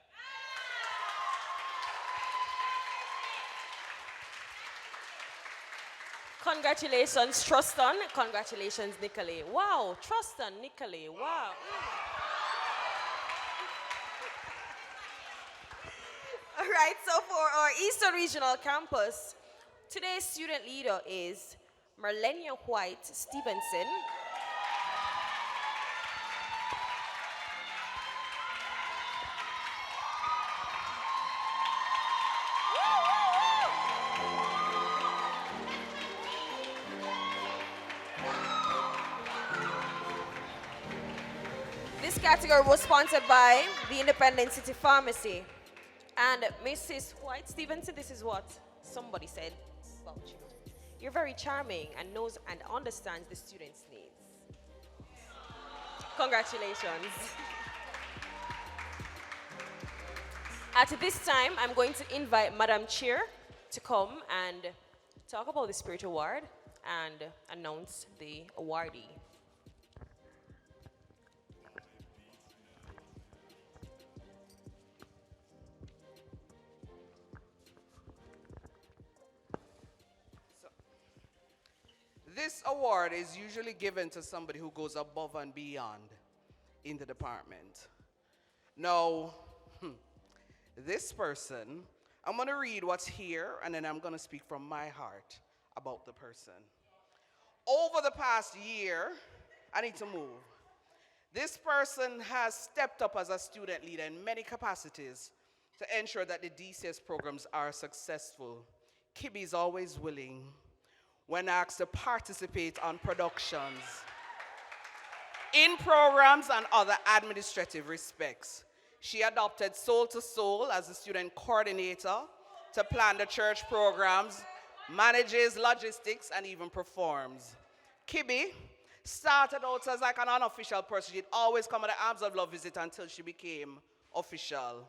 Congratulations, Truston. Congratulations, Nicolay. Wow, Truston, Nicolay. Wow. All right, so for our Eastern Regional Campus, today's student leader is Marlenia White Stevenson. This category was sponsored by the Independent City Pharmacy. And Mrs. White Stevenson, this is what somebody said about you. You're very charming and knows and understands the students' needs. Congratulations. At this time, I'm going to invite Madam Chair to come and talk about the Spirit Award and announce the awardee. This award is usually given to somebody who goes above and beyond in the department. Now, this person, I'm going to read what's here, and then I'm going to speak from my heart about the person. Over the past year, I need to move. This person has stepped up as a student leader in many capacities to ensure that the DCS programs are successful. Kibby is always willing when asked to participate on productions, in programs and other administrative respects. She adopted Soul to Soul as a student coordinator to plan the church programs, manages logistics, and even performs. Kibby started out as like an unofficial person. She'd always come at the Arms of Love visit until she became official.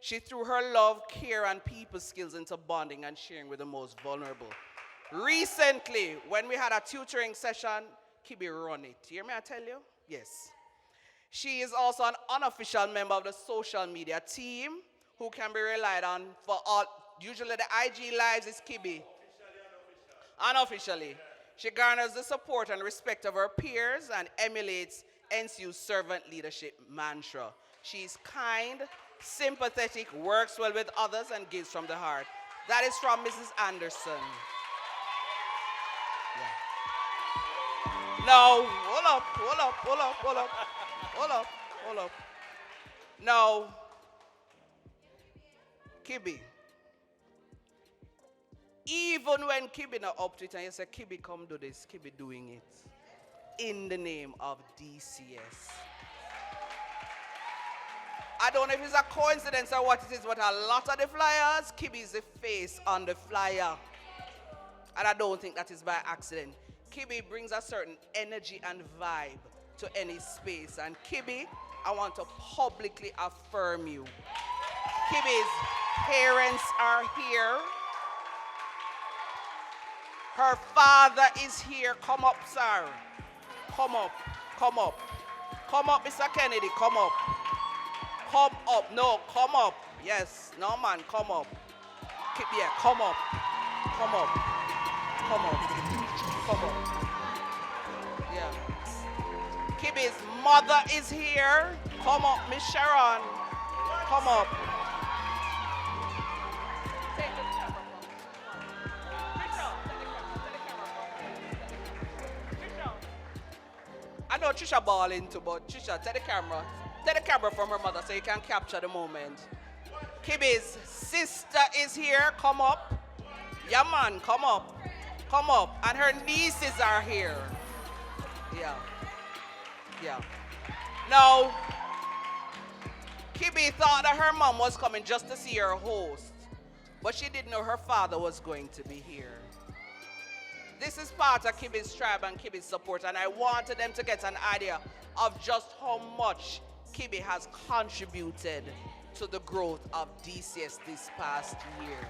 She threw her love, care, and people skills into bonding and sharing with the most vulnerable. Recently, when we had a tutoring session, Kibby run it. You hear me, I tell you? Yes. She is also an unofficial member of the social media team who can be relied on for all. Usually the IG lives is Kibby. Unofficially. She garners the support and respect of her peers and emulates NCU's servant leadership mantra. She is kind, sympathetic, works well with others, and gives from the heart. That is from Mrs. Anderson. Now, hold up. Now, Kibby. Even when Kibby not up to it and you say, Kibby, come do this, Kibby doing it in the name of DCS. I don't know if it's a coincidence or what it is, but a lot of the flyers, Kibby is the face on the flyer. And I don't think that is by accident. Kibby brings a certain energy and vibe to any space. And Kibby, I want to publicly affirm you. Kibby's parents are here. Her father is here. Come up, sir. Come up. Come up. Come up, Mr. Kennedy. Come up. Come up. No, come up. Yes. No, man. Come up. Yeah, come up. Come up. Come up. Come up. Yeah. Kibby's mother is here. Come up, Miss Sharon. Come up. I know Trisha balling too, but Trisha, take the camera. Take the camera from her mother so you can capture the moment. Kibby's sister is here. Come up. Yeah, man, come up. Come up. And her nieces are here. Yeah. Yeah. Now, Kibby thought that her mom was coming just to see her host. but she didn't know her father was going to be here. This is part of Kibi's tribe and Kibi's support, and I wanted them to get an idea of just how much Kibi has contributed to the growth of DCS this past year.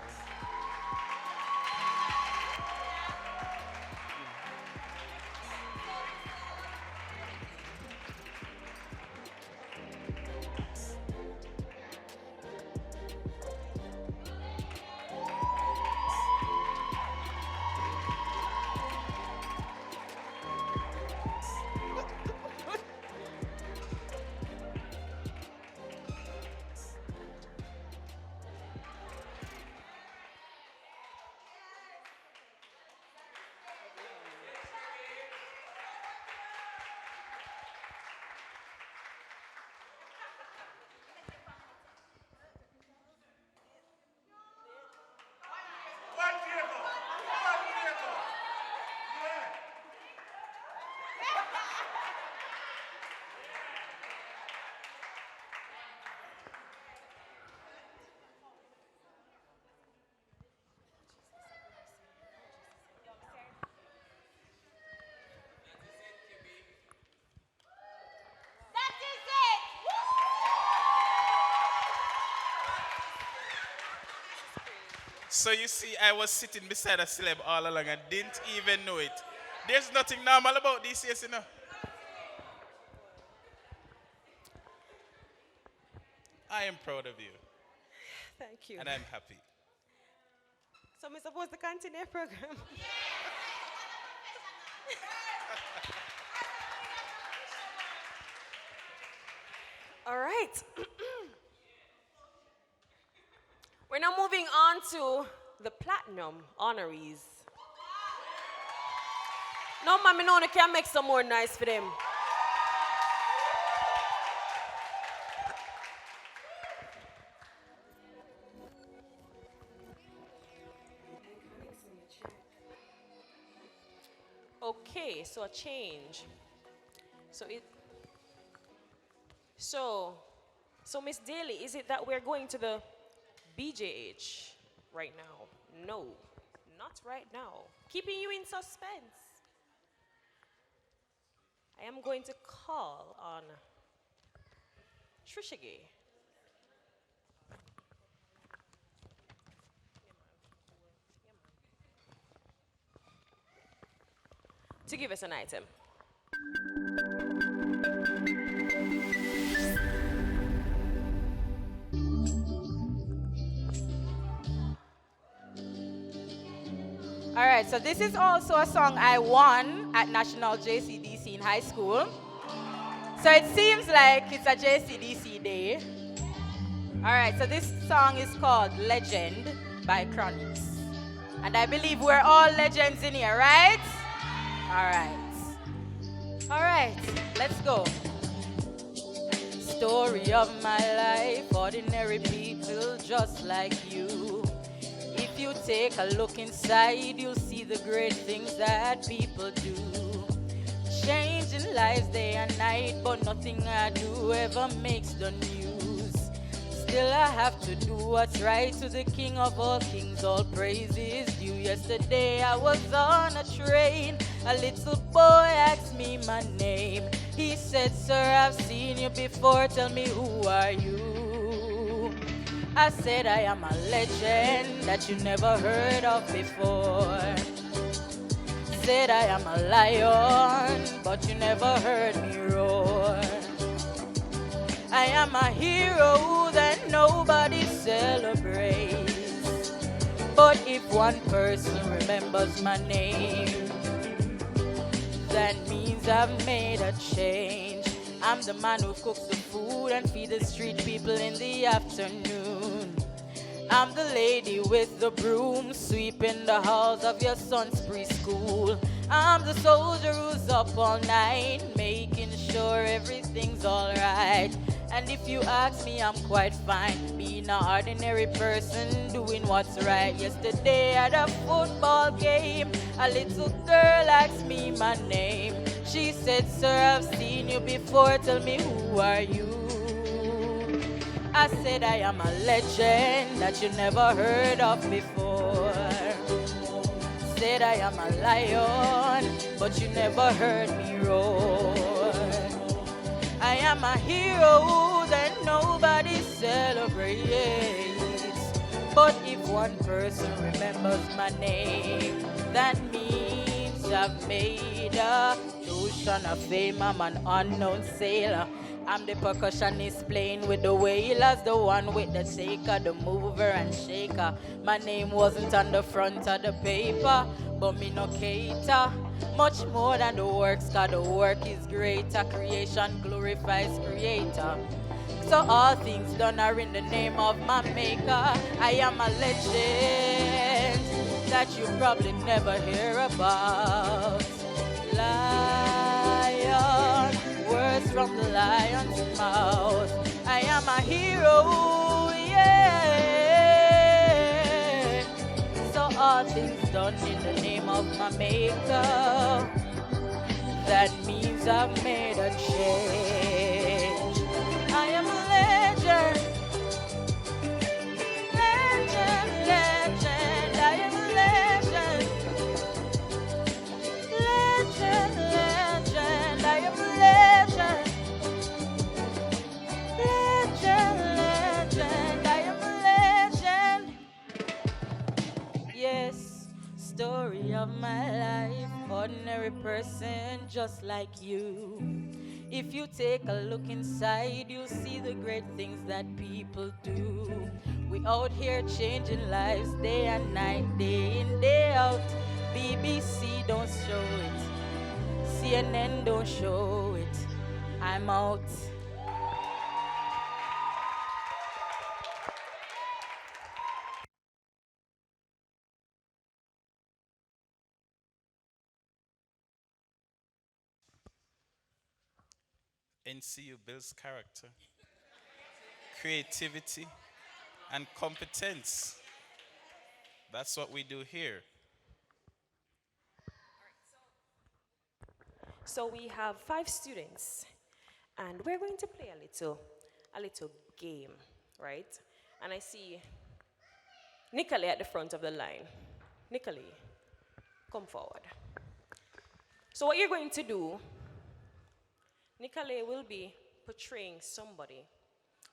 So you see, I was sitting beside a celeb all along and didn't even know it. There's nothing normal about DCS, you know. I am proud of you, Thank you. and I'm happy. So I'm supposed to continue the program? All right. We're now moving on to the platinum honorees. No, mommy, no, I can make some more nice for them. Okay, so a change. So Miss Daly, is it that we're going to the BJH right now? No, not right now. Keeping you in suspense. I am going to call on Trishige. To give us an item. All right, so this is also a song I won at National JCDC in high school. So it seems like it's a JCDC day. All right, so this song is called Legend by Chronics. And I believe we're all legends in here, right? All right. All right, let's go. Story of my life, ordinary people just like you. If you take a look inside, you'll see the great things that people do. Changing lives day and night, but nothing I do ever makes the news. Still I have to do what's right, to the King of all kings, all praise is due. Yesterday I was on a train, a little boy asked me my name. He said, sir, I've seen you before, tell me who are you? I said I am a legend that you never heard of before. Said I am a lion, but you never heard me roar. I am a hero that nobody celebrates. But if one person remembers my name, that means I've made a change. I'm the man who cooks the food and feeds the street people in the afternoon. I'm the lady with the broom, sweeping the halls of your son's preschool. I'm the soldier who's up all night, making sure everything's alright. And if you ask me, I'm quite fine, being an ordinary person, doing what's right. Yesterday at a football game, a little girl asked me my name. She said, sir, I've seen you before, tell me who are you? I said I am a legend that you never heard of before. Said I am a lion, but you never heard me roar. I am a hero that nobody celebrates. But if one person remembers my name, that means I've made a ocean of fame. I'm an unknown sailor. I'm the percussionist playing with the whalers, the one with the shaker, the mover and shaker. My name wasn't on the front of the paper, but me no cater. Much more than the works, cause the work is greater. Creation glorifies creator. So all things done are in the name of my maker. I am a legend that you probably never hear about. Lion, words from the lion's mouth. I am a hero, yeah. So all things done in the name of my maker. That means I've made a change. I am a legend. Legend, legend. I am a legend. Legend, legend. I am a legend. Legend, legend. I am a legend. Yes, story of my life. Ordinary person just like you. If you take a look inside, you'll see the great things that people do. We out here changing lives day and night, day in, day out. BBC don't show it. CNN don't show it. I'm out. NCU builds character, creativity, and competence. That's what we do here. So we have 5 students, and we're going to play a little game, right? And I see Nicolay at the front of the line. Nicolay, come forward. So what you're going to do, Nicolay will be portraying somebody,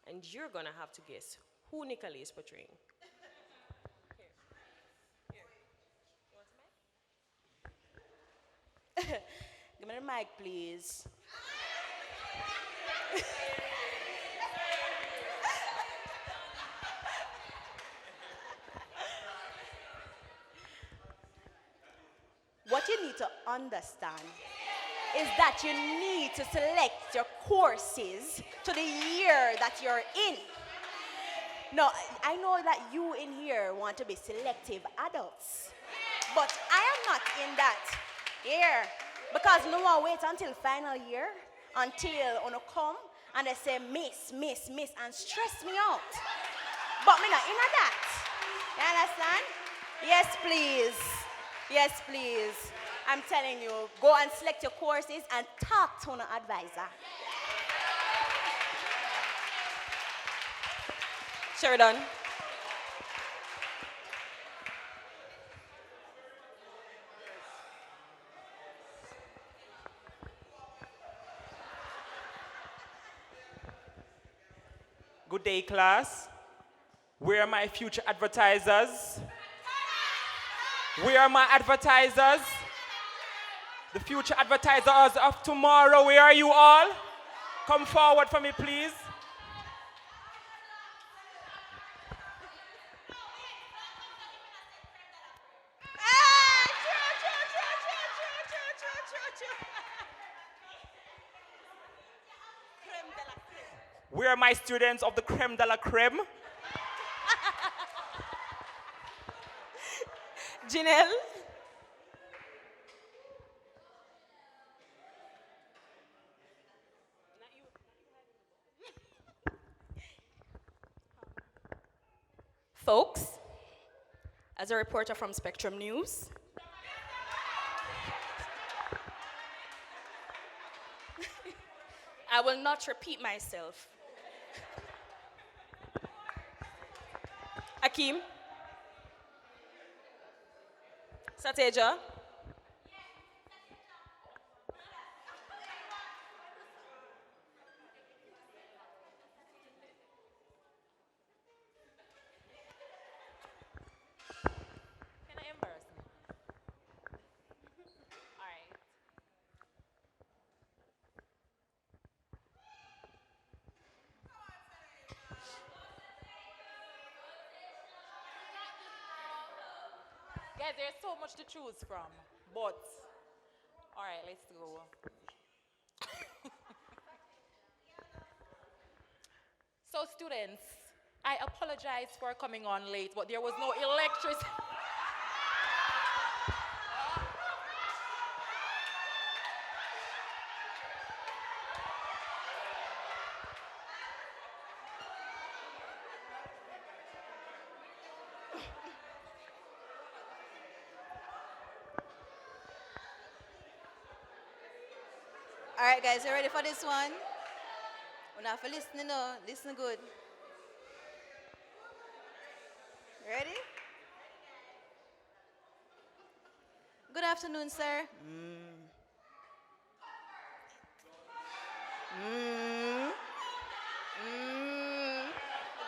and you're gonna have to guess who Nicolay is portraying. Give me the mic, please. What you need to understand is that you need to select your courses to the year that you're in. No, I know that you in here want to be selective adults, but I am not in that year because no one wait until final year until you come and they say miss, miss, miss and stress me out. But me not in that. You understand? Yes, please. Yes, please. I'm telling you, go and select your courses and talk to an advisor. Sheridan. Good day, class. Where are my future advertisers? Where are my advertisers? The future advertisers of tomorrow, where are you all? Come forward for me, please. Where are my students of the creme de la creme? Janelle. Folks, as a reporter from Spectrum News, I will not repeat myself. Akeem? Sateja? Can I embarrass me? All right. Guys, there's so much to choose from, but all right, let's go. So, students, I apologize for coming on late, but there was no electricity. All right, guys, you ready for this one? We're not for listening, no. Listen good. Ready? Good afternoon, sir.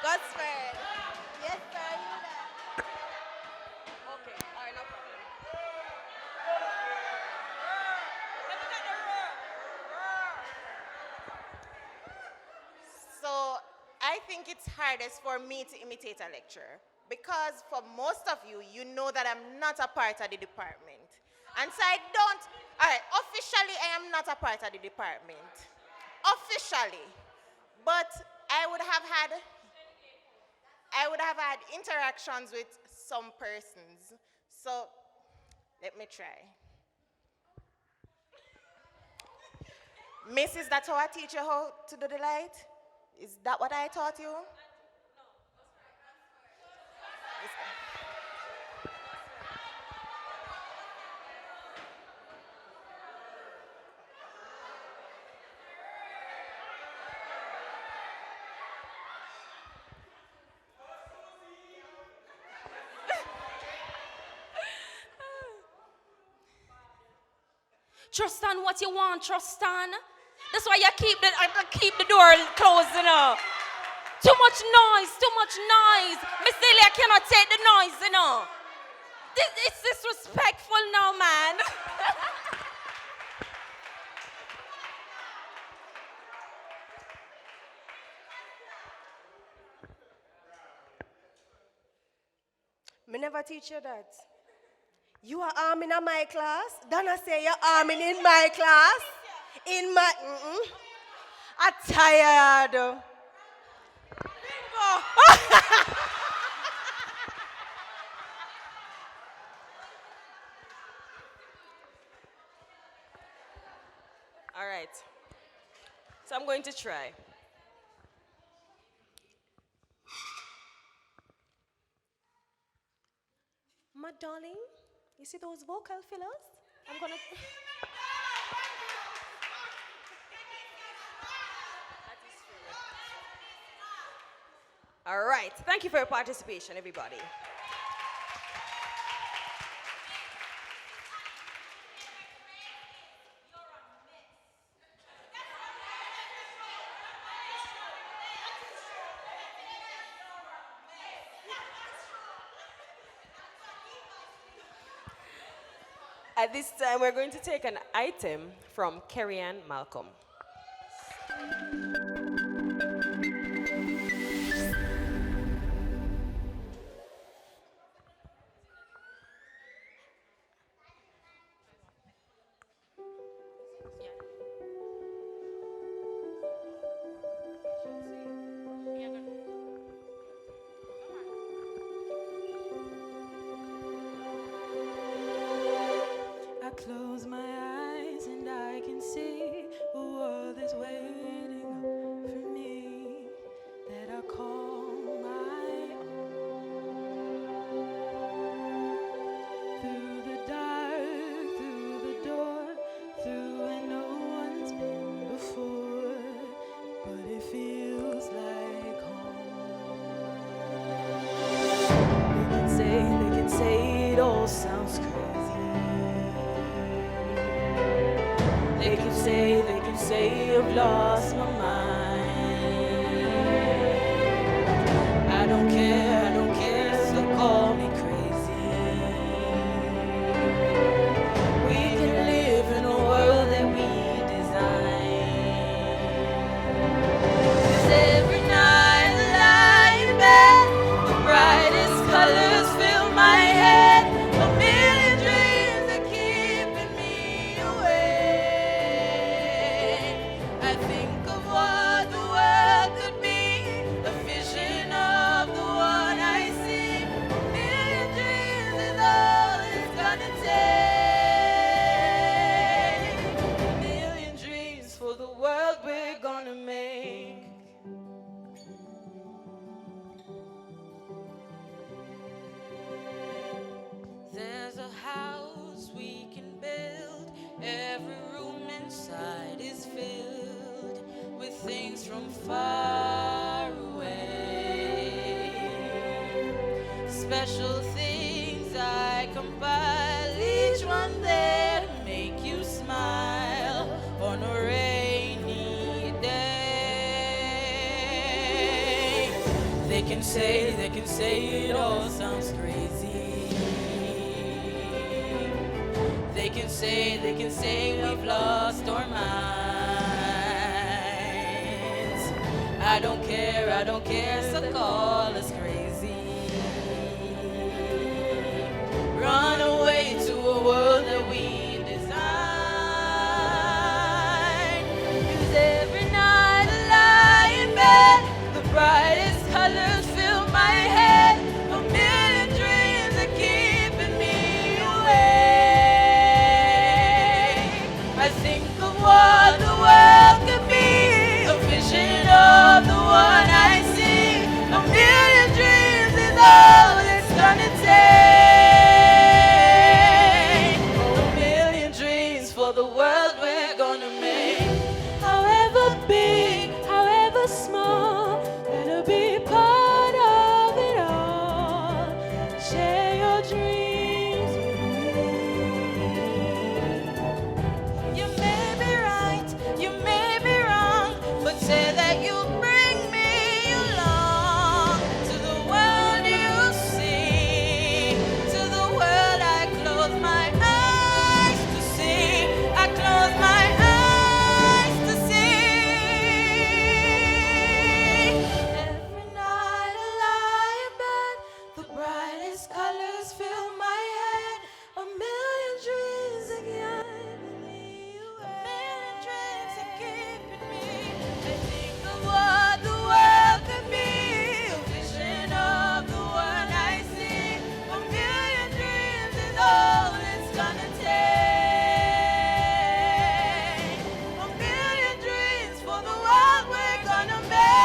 Godsford. Yes, sir, you that. Okay, all right, no problem. So I think it's hardest for me to imitate a lecturer because for most of you, you know that I'm not a part of the department. And so I don't, all right, officially I am not a part of the department. Officially. But I would have had interactions with some persons. So let me try. Miss, is that how I teach you how to do the light? Is that what I taught you? Trust on what you want, trust on. That's why you keep the door closed, you know. Too much noise, too much noise. Miss Delia cannot take the noise, you know. It's disrespectful now, man. Me never teach you that. You are arming in my class? Donna say you're arming in my class? In my, I'm tired. Bingo. All right. So I'm going to try. My darling, you see those vocal fillers? I'm gonna. All right. Thank you for your participation, everybody. At this time, we're going to take an item from Kerry-Ann Malcolm. I close my eyes and I can see a world is waiting it all sounds crazy. They can say I've lost my mind. I don't care, so call me crazy. We can live in a world that we design. 'Cause every night I lie in bed, the brightest colors fill my head. A million dreams are keeping me awake. I think of what the world could be, a vision of the one I see. A million dreams is all it's gonna take. A million dreams for the world we're gonna make. There's a house we can build. Every room inside is filled with things from far away. Special things I compile, each one there to make you smile on a rainy day. They can say it all sounds crazy. They can say we've lost our minds. I don't care, so call us crazy. Run away to a world that we design. 'Cause every night I lie in bed, the brightest colors fill my head. A million dreams are keeping me awake. I think of what the world could be, a vision of the one I see. A million dreams is all it's gonna take. A million dreams for the world we're gonna make. However big, however small, better be part of it all. Share your dreams with me. You may be right, you may be wrong, but say that you'll bring me along to the world you see, to the world I close my eyes to see. I close my eyes to see. Every night I lie in bed, the brightest colors fill my head. A million dreams are keeping me away. A million dreams are keeping me. I think of what the world could be, a vision of the one I see. A million dreams is all it's gonna take. A million dreams for the world we're gonna make.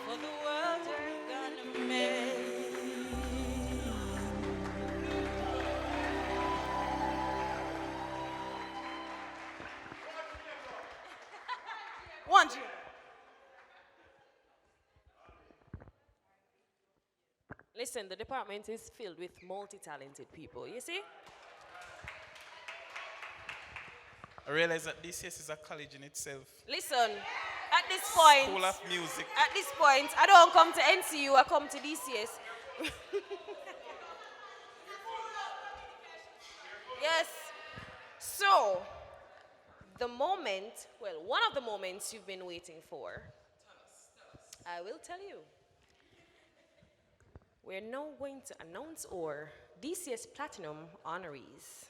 For the world we're gonna make. One, two. Listen, the department is filled with multi-talented people, you see? I realize that DCS is a college in itself. Listen, at this point, School of Music. I don't come to NCU, I come to DCS. Yes. So, the moment, well, one of the moments you've been waiting for, I will tell you. We're now going to announce our DCS Platinum honorees.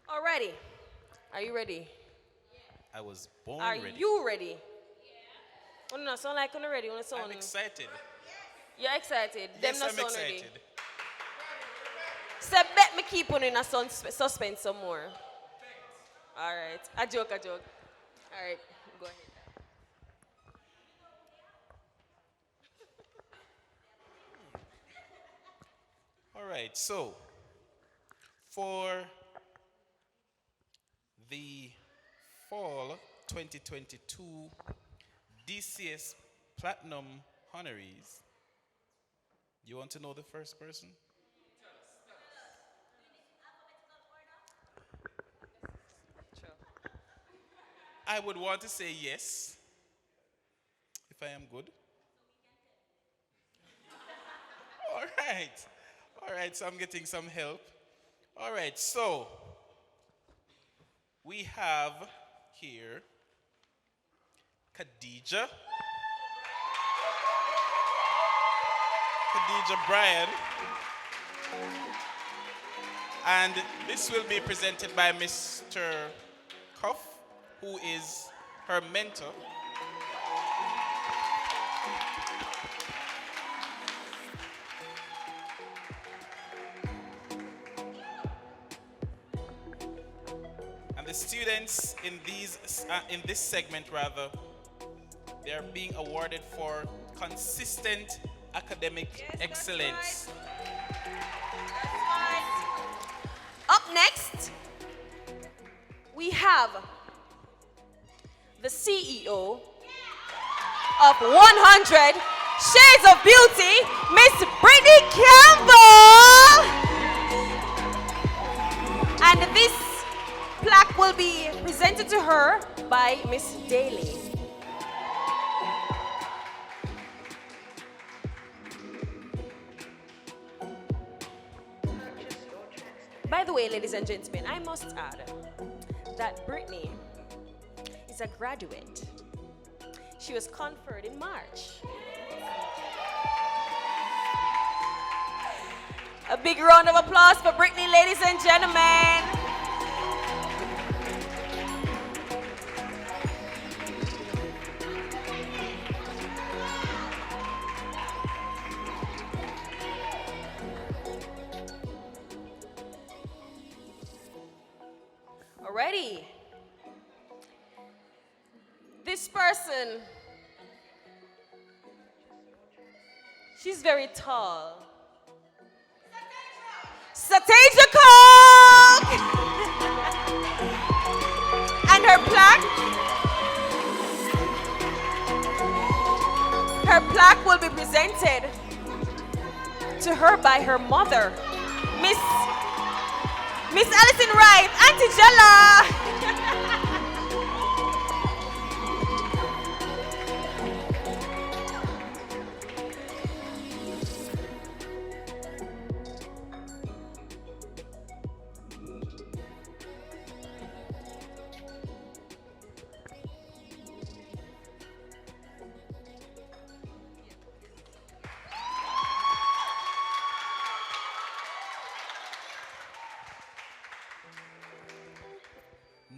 Alrighty. Are you ready? I was born Are ready. you ready? Oh, no, sound like you're ready. I'm excited. You're excited. Yes, Them not I'm sound excited. ready. So bet me keep on in a suspense some more. All right. A joke. All right. Go ahead. All right, so for the fall 2022 DCS Platinum honorees, you want to know the first person? I would want to say yes, if I am good. All right, so I'm getting some help. All right, so we have here Khadija Bryan, and this will be presented by Mr. Cuff, who is her mentor. And the students in this segment, rather, they are being awarded for consistent academic excellence. Up next, we have the CEO of 100 Shades of Beauty, Miss Brittany Campbell. And this plaque will be presented to her by Miss Daly. By the way, ladies and gentlemen, I must add that Brittany is a graduate. She was conferred in March. A big round of applause for Brittany, ladies and gentlemen. Alrighty. This person, she's very tall. Satasia Coke! And her plaque will be presented to her by her mother, Miss Alison Wright, Auntie Jella.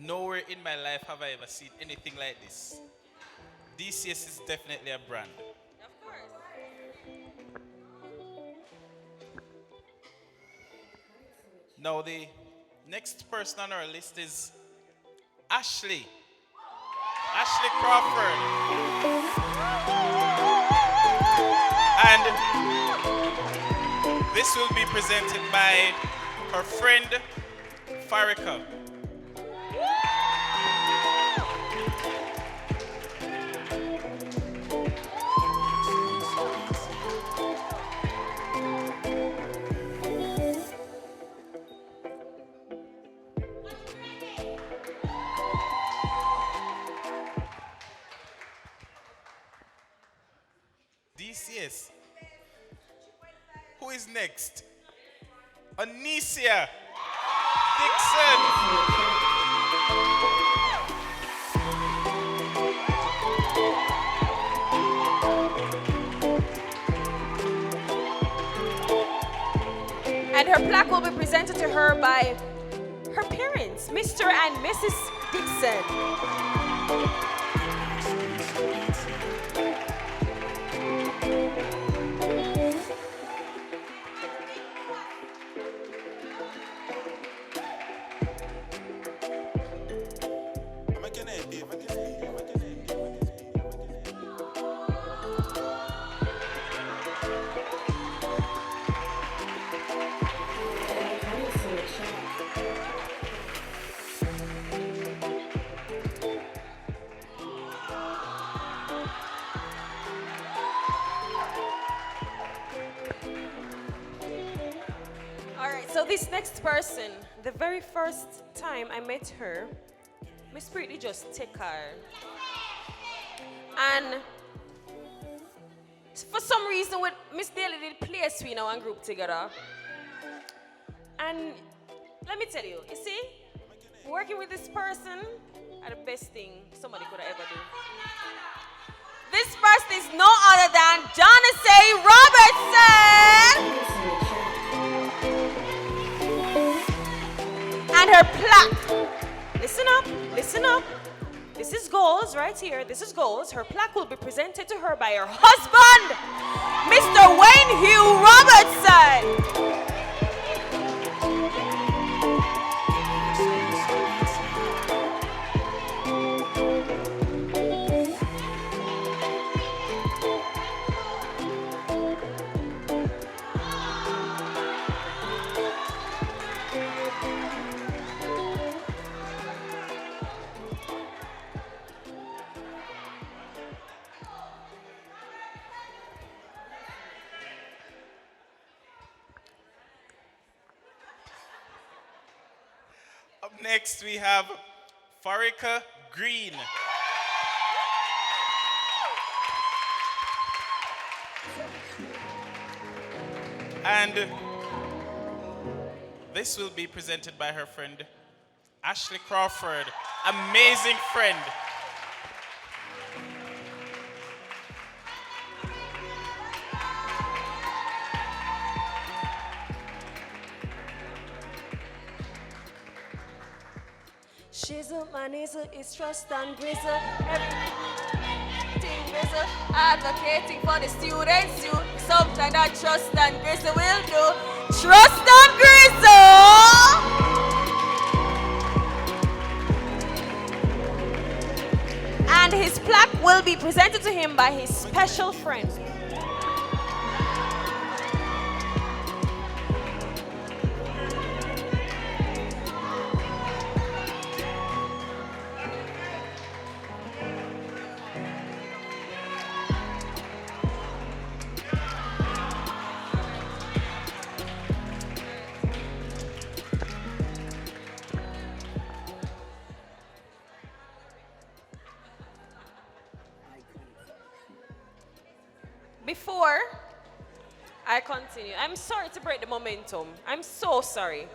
Nowhere in my life have I ever seen anything like this. DCS is definitely a brand. Of course. Now the next person on our list is Ashley Crawford. And this will be presented by her friend Farika. DCS. Who is next? Anicia Dixon. And her plaque will be presented to her by her parents, Mr. and Mrs. Dixon. So this next person, the very first time I met her, Miss Pretty just take her. And for some reason, with Miss Daly did play a swing and group together. And let me tell you, you see, working with this person are the best thing somebody could have ever do. This person is no other than Jonasay Robertson. And her plaque. Listen up, listen up. This is goals right here. This is goals. Her plaque will be presented to her by her husband, Mr. Wayne Hugh Robertson. Up next, we have Farika Green. And this will be presented by her friend, Ashley Crawford. Amazing friend. Shizzle, my nizzle is trust and grizzle. Everything grizzle. Advocating for the students. You sometimes that trust and grizzle will do. Trust and grizzle. And his plaque will be presented to him by his special friend. Before I continue, I'm sorry to break the momentum. I'm so sorry.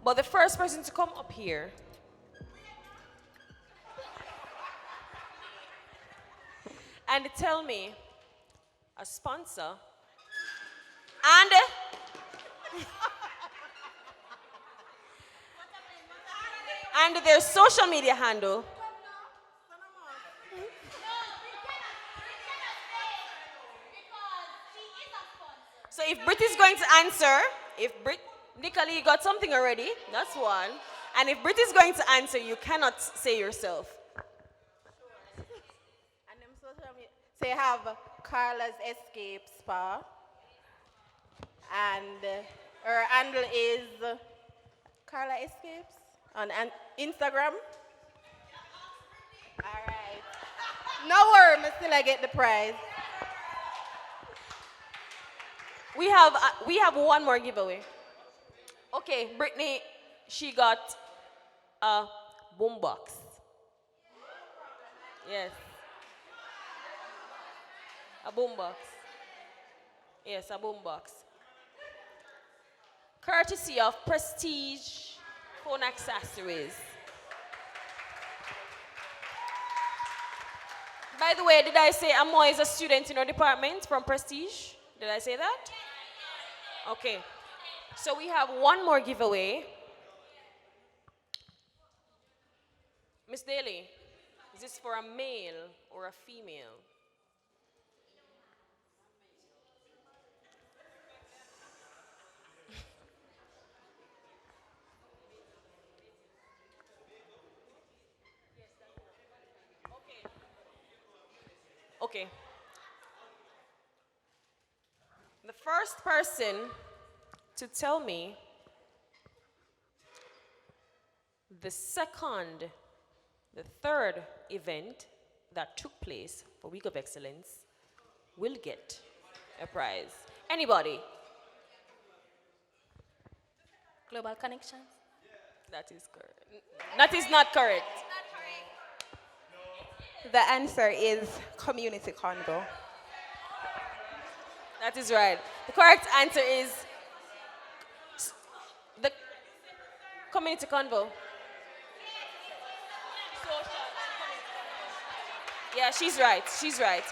But the first person to come up here and tell me a sponsor and their social media handle. So if Brit is going to answer, if Brit, Nicola, you got something already, that's one. And if Brit is going to answer, you cannot say yourself. And them social media. So you have Carla's Escape Spa. And her handle is Carla Escapes on Instagram. All right. No worry, I still I get the prize. We have one more giveaway. Okay, Brittany, she got a boombox. Yes. A boombox. Yes, a boombox. Courtesy of Prestige Phone Accessories. By the way, did I say Amo is a student in our department from Prestige? Did I say that? Okay. So we have one more giveaway. Miss Daly, is this for a male or a female? Okay. The first person to tell me the third event that took place for Week of Excellence will get a prize. Anybody? Global Connections? That is correct. That is not correct. The answer is community convo. That is right. The correct answer is the community convo. Yeah, she's right. She's right.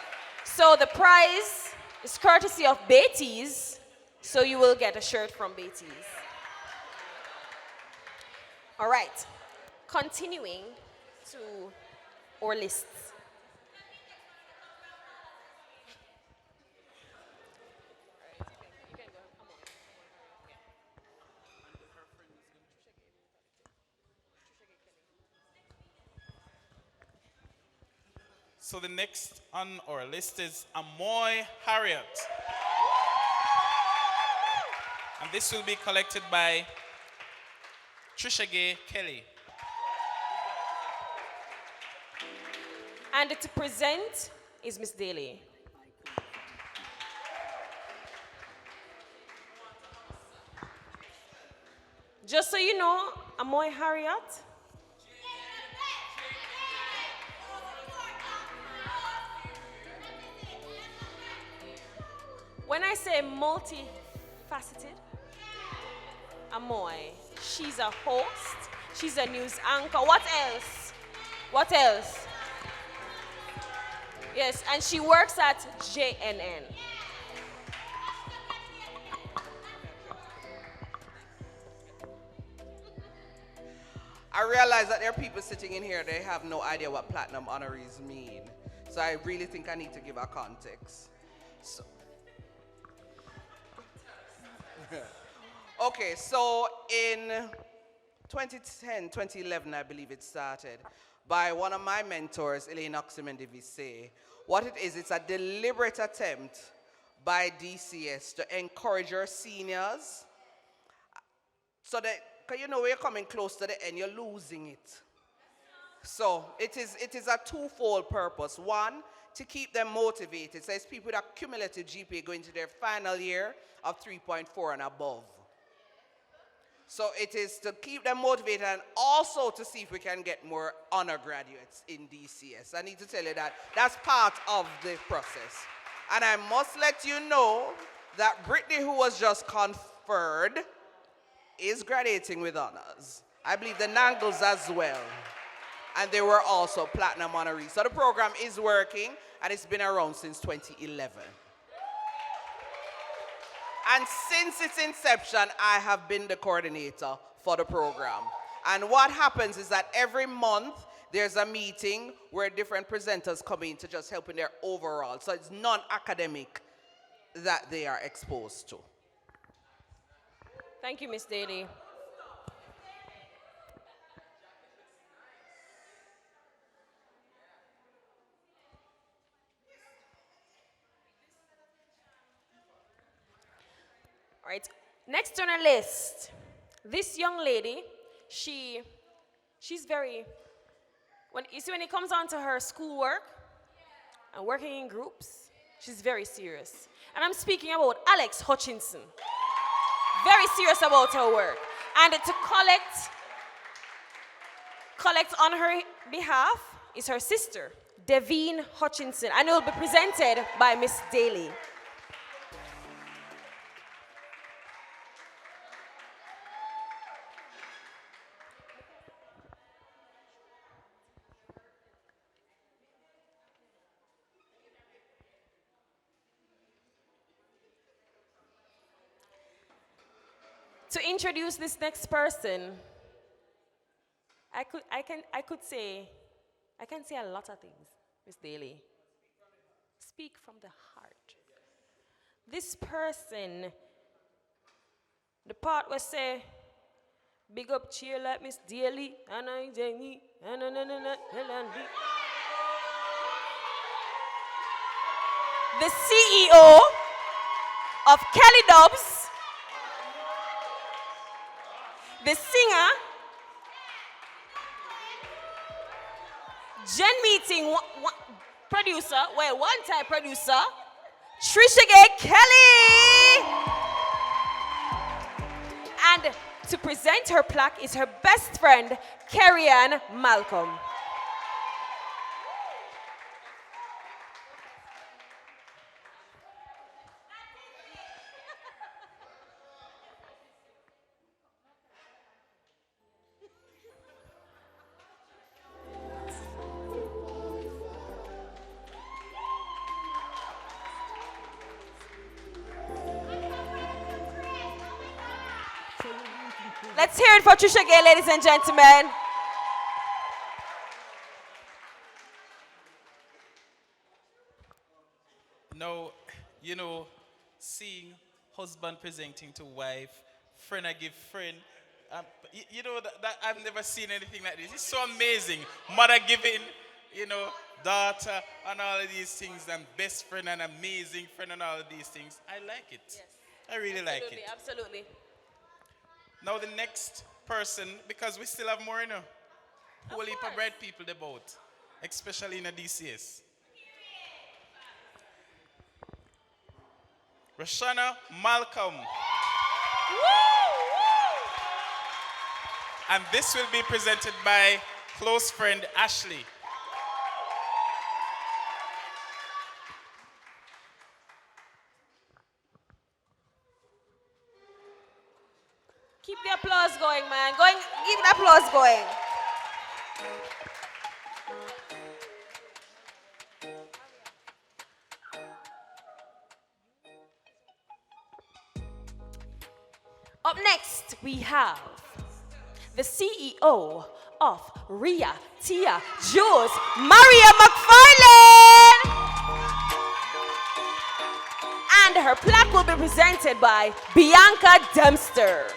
So the prize is courtesy of Beatty's, so you will get a shirt from Beatty's. All right. Continuing to our lists. So the next on our list is Amoy Harriet. And this will be collected by Trisha Gay Kelly. And to present is Miss Daly. Just so you know, Amoy Harriet. When I say multifaceted, Amoy, she's a host, she's a news anchor. What else? What else? Yes, and she works at JNN. I realize that there are people sitting in here, they have no idea what platinum honorees mean. So I really think I need to give a context. So, okay, so in 2010, 2011, I believe it started, by one of my mentors, Elaine Oxymendivise. What it is, it's a deliberate attempt by DCS to encourage your seniors so that, because you know, when you're coming close to the end, you're losing it. So it is a twofold purpose. One, to keep them motivated. So it's people with a cumulative GPA going to their final year of 3.4 and above. So it is to keep them motivated and also to see if we can get more honor graduates in DCS. I need to tell you that that's part of the process. And I must let you know that Brittany, who was just conferred, is graduating with honors. I believe the Nangles as well. And they were also platinum honorees. So the program is working, and it's been around since 2011. And since its inception, I have been the coordinator for the program. And what happens is that every month, there's a meeting where different presenters come in to just help in their overall. So it's non-academic that they are exposed to. Thank you, Miss Daly. All right, next on our list, this young lady, she's very, when it comes on to her schoolwork and working in groups, she's very serious. And I'm speaking about Alex Hutchinson. Very serious about her work. And to collect on her behalf is her sister, Devine Hutchinson, and it will be presented by Miss Daly. To introduce this next person, I can say a lot of things, Miss Daly. Speak from the heart. This person, the part where say, big up cheer like Miss Daly, the CEO of Kelly Dobbs, the singer, Gen Meeting producer, one-time producer, Trisha Gay Kelly. And to present present her plaque is her best friend, Carrie-Ann Malcolm. Let's hear it for Trisha Gay, ladies and gentlemen. Now, seeing husband presenting to wife, friend I give friend, that I've never seen anything like this. It's so amazing. Mother giving, daughter and all of these things, and best friend and amazing friend and all of these things. I like it. Yes. I really like it. Absolutely. Now the next person, because we still have more, whole heap of bright people about, especially in a DCS. Roshana Malcolm. And this will be presented by close friend Ashley. Keep the applause going, man. Keep the applause going. Up next, we have the CEO of Ria Tia Jules, Maria McFarlane. And her plaque will be presented by Bianca Dempster.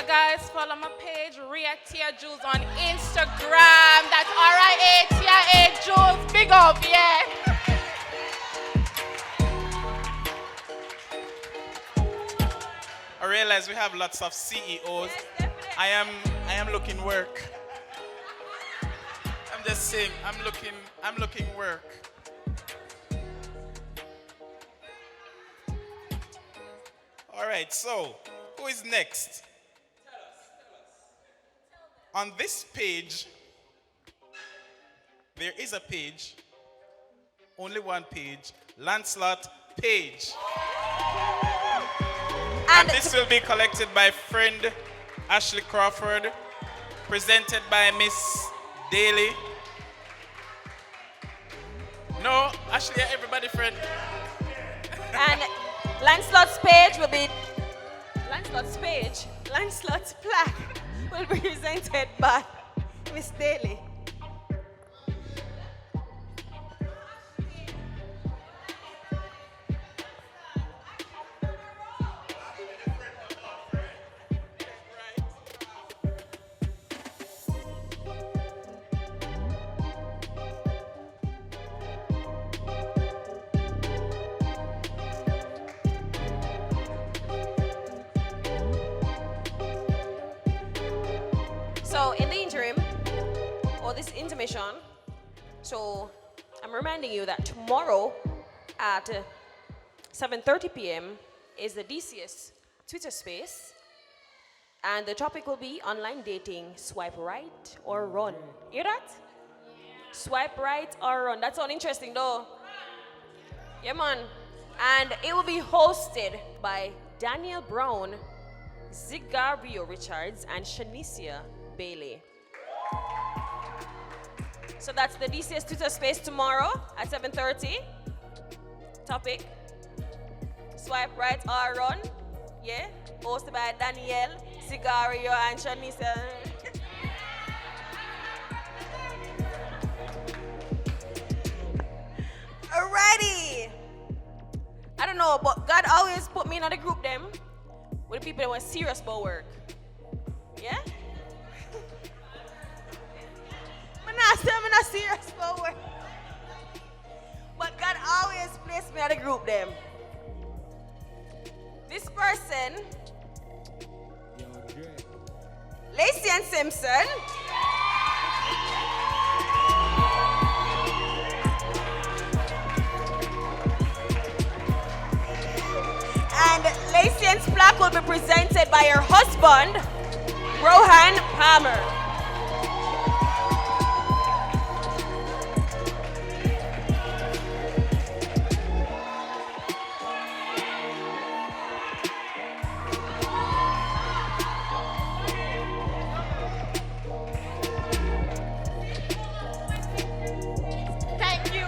Guys, follow my page, Ria Tia Jules on Instagram. That's RIA Jules. Big up, yeah. I realize we have lots of CEOs. Yes, I am looking work. I'm just saying, I'm looking work. All right, so who is next? On this page, there is a page, only one page, Lancelot Page. And this will be collected by friend Ashley Crawford, presented by Miss Daly. No, Ashley, everybody friend. And Lancelot's page will be, Lancelot's plaque will be presented by Miss Daly. So in the interim, or this intermission, so I'm reminding you that tomorrow at 7:30 p.m. is the DCS Twitter space, and the topic will be online dating, swipe right or run. Hear that? Swipe right or run. That sounds interesting though. Yeah, man. And it will be hosted by Daniel Brown, Zigario Richards, and Shanicia Bailey. So that's the DCS Twitter space tomorrow at 7:30. Topic: swipe right or run. Yeah, hosted by Daniel, Zigario, and Shanicia. Alrighty. I don't know, but God always put me in the group them with people that were serious about work. Yeah? I'm not serious about work. in the group them. This person, Lacey and Simpson. And Lacey's plaque will be presented by her husband, Rohan Palmer. Thank you.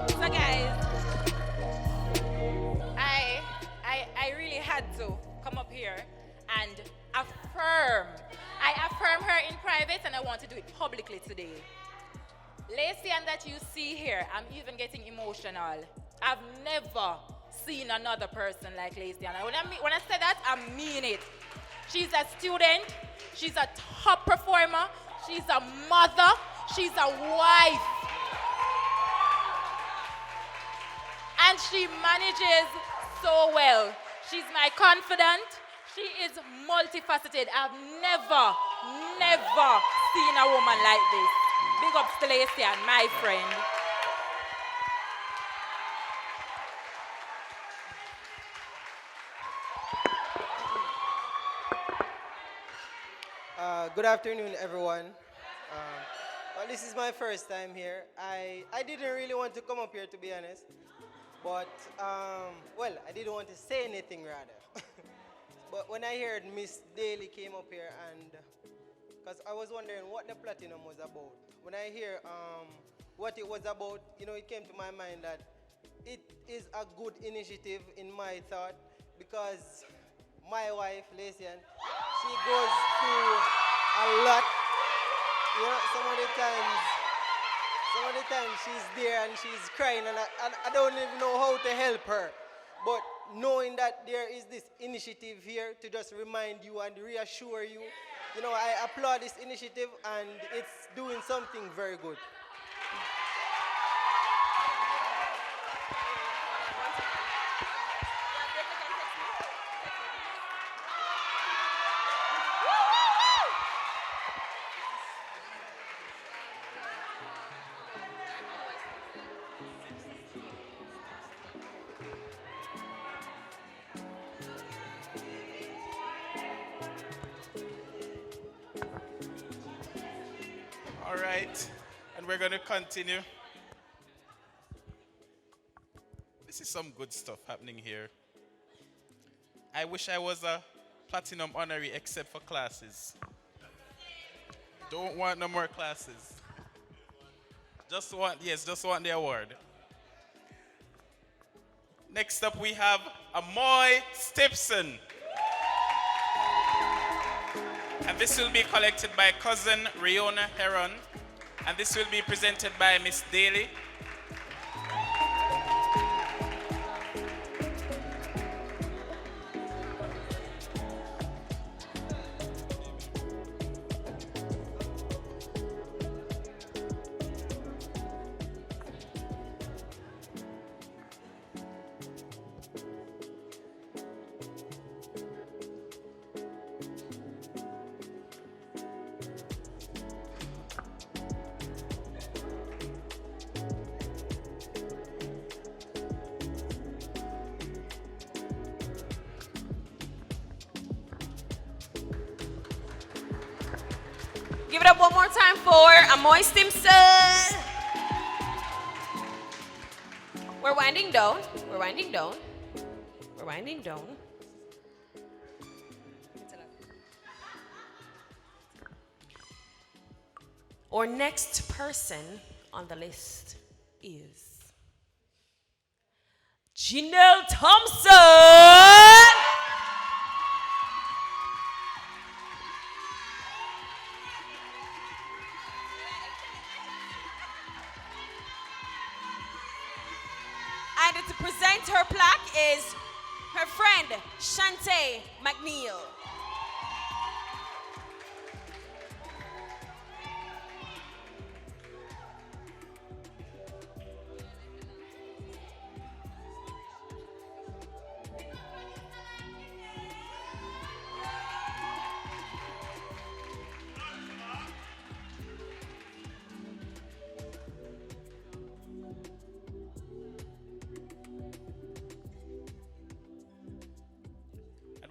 So guys, I really had to come up here and affirm. I affirm her in private and I want to do it publicly today. Lacey and that you see here, I'm even getting emotional. I've never seen another person like Lacey. And when I say that, I mean it. She's a student, she's a top performer, she's a mother, she's a wife. And she manages so well. She's my confidant. She is multifaceted. I've never seen a woman like this. Big ups to Lacey and my friend. Good afternoon, everyone. Well, this is my first time here. I didn't really want to come up here, to be honest. But, well, I didn't want to say anything, rather. But when I heard Miss Daly came up here, and because I was wondering what the platinum was about. When I hear what it was about, you know, it came to my mind that it is a good initiative in my thought, because my wife, Lacey, she goes through a lot. You know, some of the times she's there and she's crying, and I don't even know how to help her. But knowing that there is this initiative here to just remind you and reassure you, you know, I applaud this initiative, and it's doing something very good. All right, and we're going to continue. This is some good stuff happening here. I wish I was a platinum honorary except for classes. Don't want no more classes. Just want the award. Next up we have Amoy Stipson. And this will be collected by cousin Riona Heron. And this will be presented by Miss Daly. Give it up one more time for Amoy Stimson. We're winding down. We're winding down. We're winding down. Our next person on the list is Janelle Thompson. And to present her plaque is her friend, Shantae McNeil.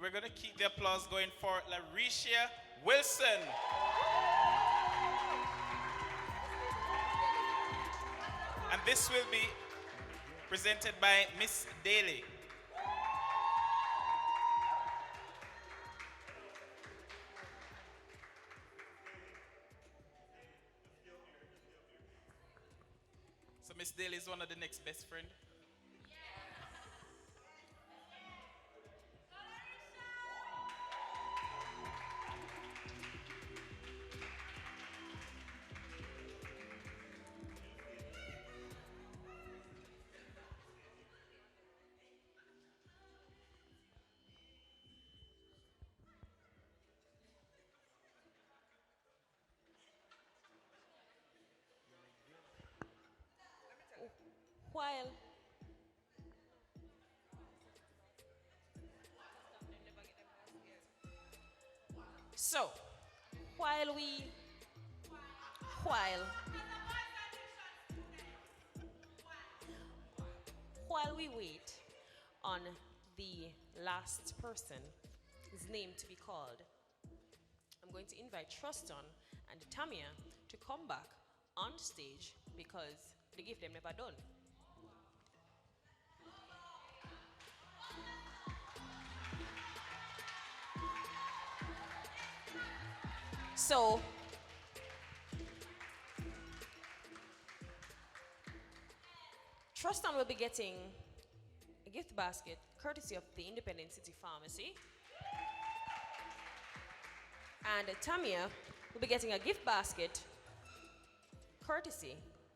we're going to keep the applause going for Larisha Wilson. And this will be presented by Miss Daly. So Miss Daly is one of the next best friend. While so while we wait on the last person's name to be called, I'm going to invite Truston and Tamia to come back on stage because the gift them never done. So, Truston will be getting a gift basket courtesy of the Independent City Pharmacy. And Tamia will be getting a gift basket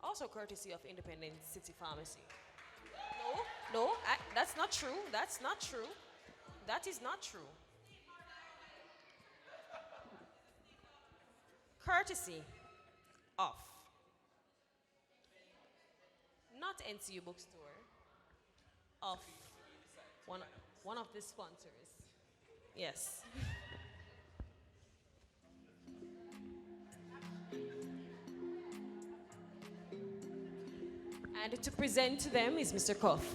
also courtesy of Independent City Pharmacy. No, that's not true. That's not true. That is not true. Courtesy of not NCU Bookstore, of one of the sponsors. Yes. And to present to them is Mr. Koff.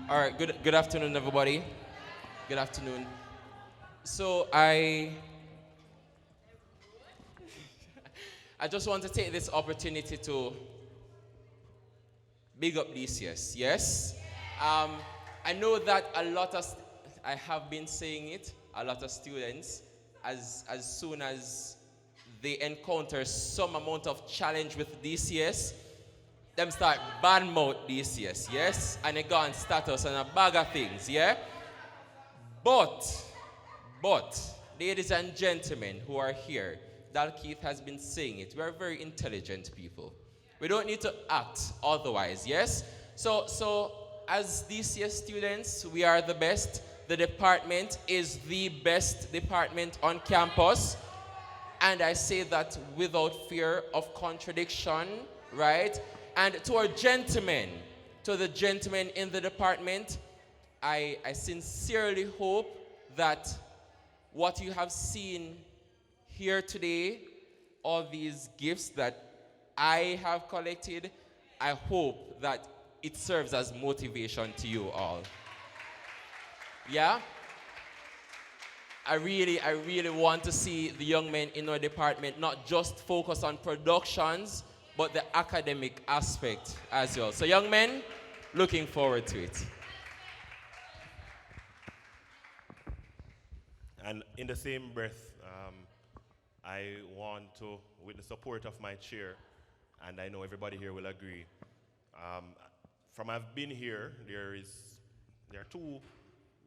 All right, good afternoon, everybody. Good afternoon. So I just want to take this opportunity to big up DCS, yes? I know that I have been saying it, a lot of students, as soon as they encounter some amount of challenge with DCS, them start badmouth DCS, yes? And they go on status and a bag of things, yeah? But, ladies and gentlemen who are here, Dalkeith has been saying it, we are very intelligent people. We don't need to act otherwise, yes? So as DCS students, we are the best. The department is the best department on campus. And I say that without fear of contradiction, right? And to our gentlemen, to the gentlemen in the department, I sincerely hope that what you have seen here today, all these gifts that I have collected, I hope that it serves as motivation to you all. Yeah? I really want to see the young men in our department not just focus on productions, but the academic aspect as well. So young men, looking forward to it. And in the same breath, I want to, with the support of my chair, and I know everybody here will agree, from I've been here, there are two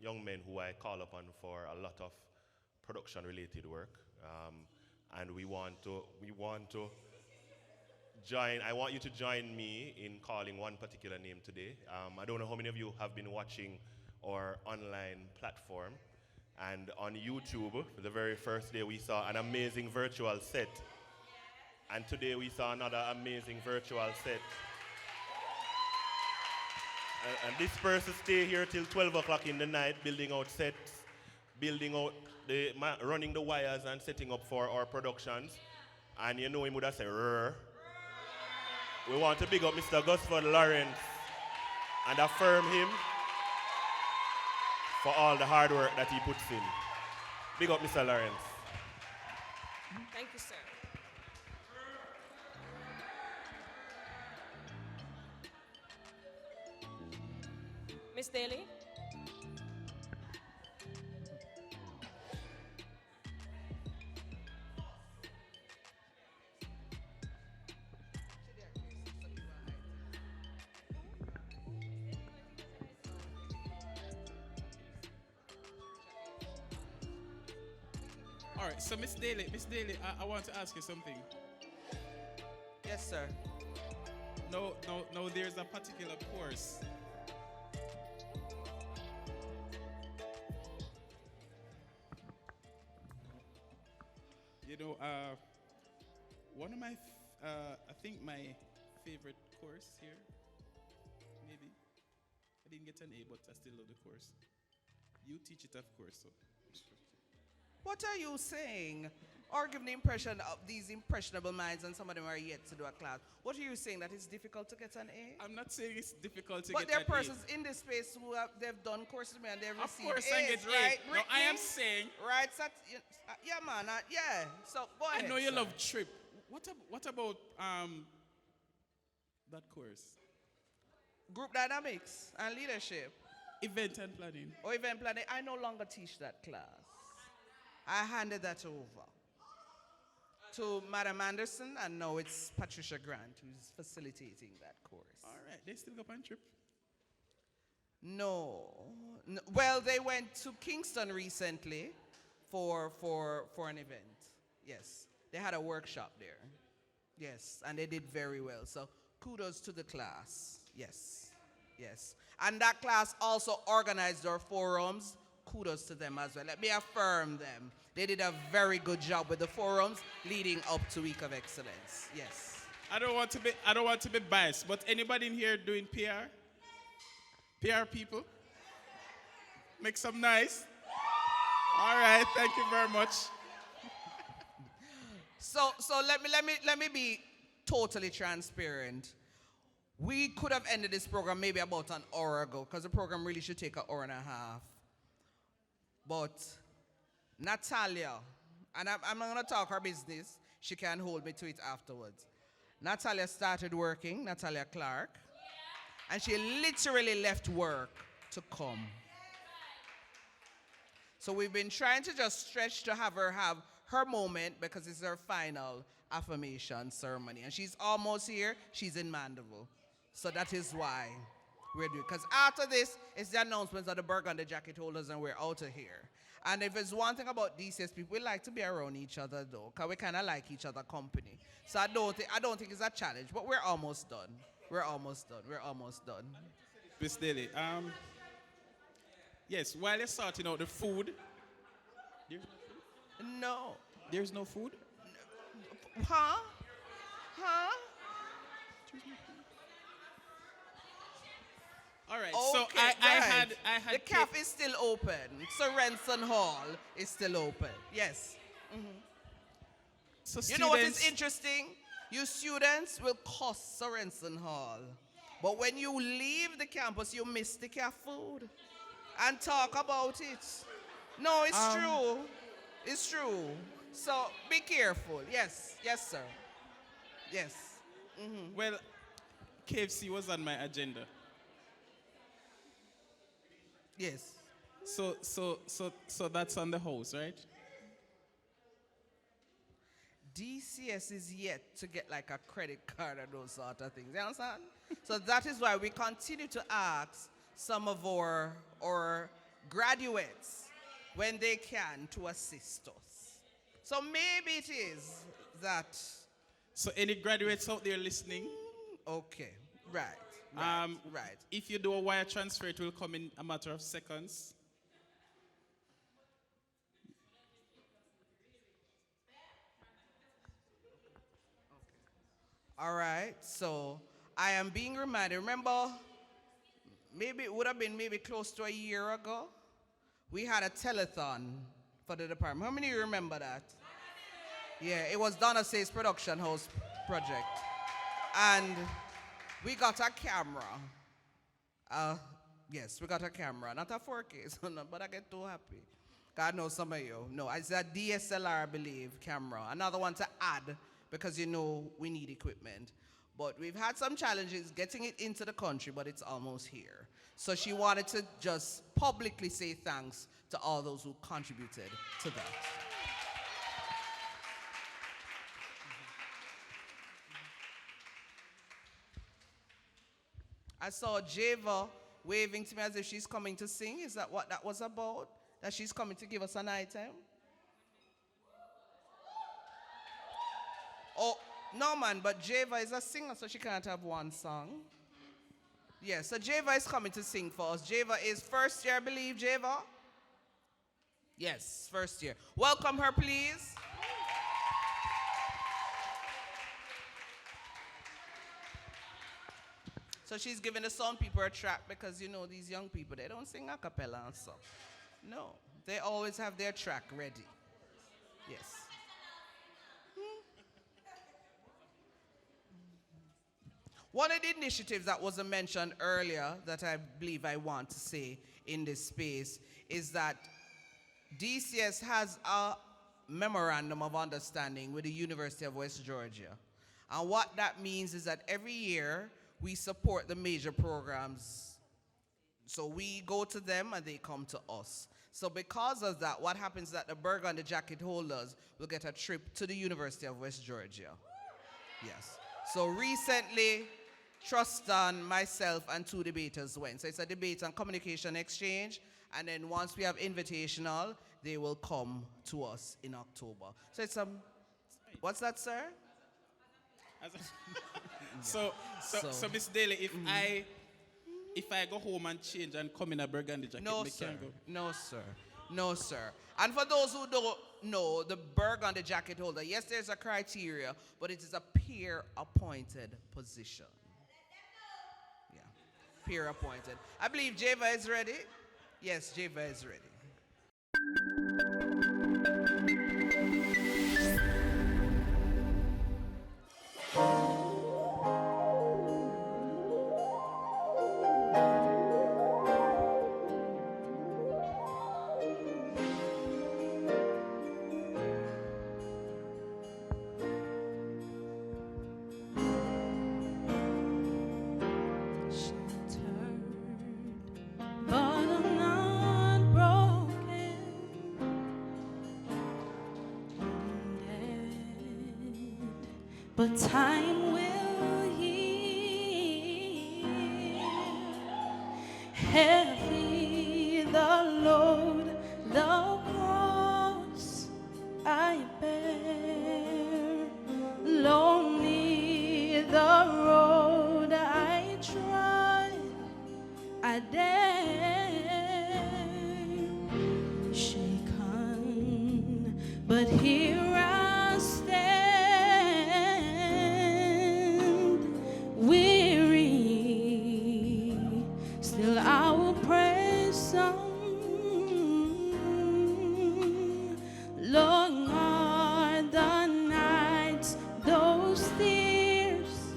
young men who I call upon for a lot of production-related work, and we want to join. I want you to join me in calling one particular name today. I don't know how many of you have been watching our online platform, and on YouTube, the very first day we saw an amazing virtual set, and today we saw another amazing virtual set. And this person stay here till 12 o'clock in the night, building out sets, running the wires and setting up for our productions. And you know him would have said, "Rrr." We want to big up Mr. Gosford Lawrence and affirm him for all the hard work that he puts in. Big up Mr. Lawrence. Thank you, sir. Miss Daly? All right, so Miss Daly, I want to ask you something. Yes, sir. No, there's a particular course. You know, one of my, I think my favorite course here, maybe. I didn't get an A, but I still love the course. You teach it, of course, so. What are you saying? Or give the impression of these impressionable minds and some of them are yet to do a class. What are you saying, that it's difficult to get an A? I'm not saying it's difficult to but get there an are persons in this space who they've done courses with me and they've Of received course, A's, I get right? A. No, I am saying. Right, yeah, man, yeah. So go ahead. I know you sir. love trip. What about that course? Group dynamics and leadership. Event and planning. Oh, event planning. I no longer teach that class. I handed that over to Madam Anderson, and now it's Patricia Grant who's facilitating that course. All right, they still go on trip? No. Well, they went to Kingston recently for an event. Yes, they had a workshop there. Yes, and they did very well. So kudos to the class. Yes, yes. And that class also organized our forums. Kudos to them as well. Let me affirm them. They did a very good job with the forums leading up to Week of Excellence. Yes. I don't want to be biased, but anybody in here doing PR? PR people? Make some noise. All right, thank you very much. So let me be totally transparent. We could have ended this program maybe about an hour ago, because the program really should take an hour and a half. But Natalia, and I'm not going to talk her business. She can hold me to it afterwards. Natalia started working, Natalia Clark, and she literally left work to come. So we've been trying to just stretch to have her moment, because it's her final affirmation ceremony. And she's almost here. She's in Mandeville. So that is why we're doing it. Because after this, it's the announcements of the Burgundy Jacket Holders, and we're out of here. And if there's one thing about DCS people, we like to be around each other, though, because we kind of like each other company. So I don't think it's a challenge, but we're almost done. We're almost done. Miss Daly, yes, while you're sorting out the food, there's no food? No. There's no food? Huh? All right, Okay, so I had the cafe is still open. Sorensen Hall is still open. Yes. Mm-hmm. So you know what is interesting? You students will cost Sorensen Hall. But when you leave the campus, you miss the cafe food. And talk about it. No, it's true. It's true. So be careful. Yes, sir. Yes. Mm-hmm. Well, KFC was on my agenda. Yes. So that's on the house, right? DCS is yet to get like a credit card and those sort of things. You understand? So that is why we continue to ask some of our graduates when they can to assist us. So maybe it is that. So any graduates out there listening? Okay, right. Right. If you do a wire transfer, it will come in a matter of seconds. All right, so I am being reminded. Remember, maybe it would have been maybe close to a year ago, we had a telethon for the department. How many of you remember that? Yeah, it was Donna Say's production house project. And we got a camera. Yes, we got a camera. Not a 4K, so no, but I get too happy. God knows some of you. No, it's a DSLR, I believe, camera. Another one to add, because you know we need equipment. But we've had some challenges getting it into the country, but it's almost here. So she wanted to just publicly say thanks to all those who contributed to that. I saw Java waving to me as if she's coming to sing. Is that what that was about? That she's coming to give us an item? Oh, no man, but Java is a singer, so she can't have one song. Yeah, so Java is coming to sing for us. Java is first year, I believe, Java? Yes, first year. Welcome her, please. So she's giving the sound people a track because, you know, these young people, they don't sing a cappella and stuff. No, they always have their track ready. Yes. One of the initiatives that wasn't mentioned earlier that I believe I want to say in this space is that DCS has a memorandum of understanding with the University of West Georgia. And what that means is that every year we support the major programs. So we go to them and they come to us. So because of that, what happens is that the Burgundy Jacket Holders will get a trip to the University of West Georgia. Yes. So recently, Trustan, myself, and two debaters went. So it's a debate and communication exchange. And then once we have invitational, they will come to us in October. So it's what's that, sir? So Miss Daly, if I go home and change and come in a burgundy jacket, no, me sir. can go? No, sir. No, sir. And for those who don't know, the Burgundy Jacket Holder, yes, there's a criteria, but it is a peer-appointed position. Yeah, peer-appointed. I believe Java is ready. Yes, Java is ready. But time will heal. Heavy the load, the cross I bear. Lonely the road I trod, I dare. Shaken, but here I stand. Weary, still I will praise on. Long are the nights, those tears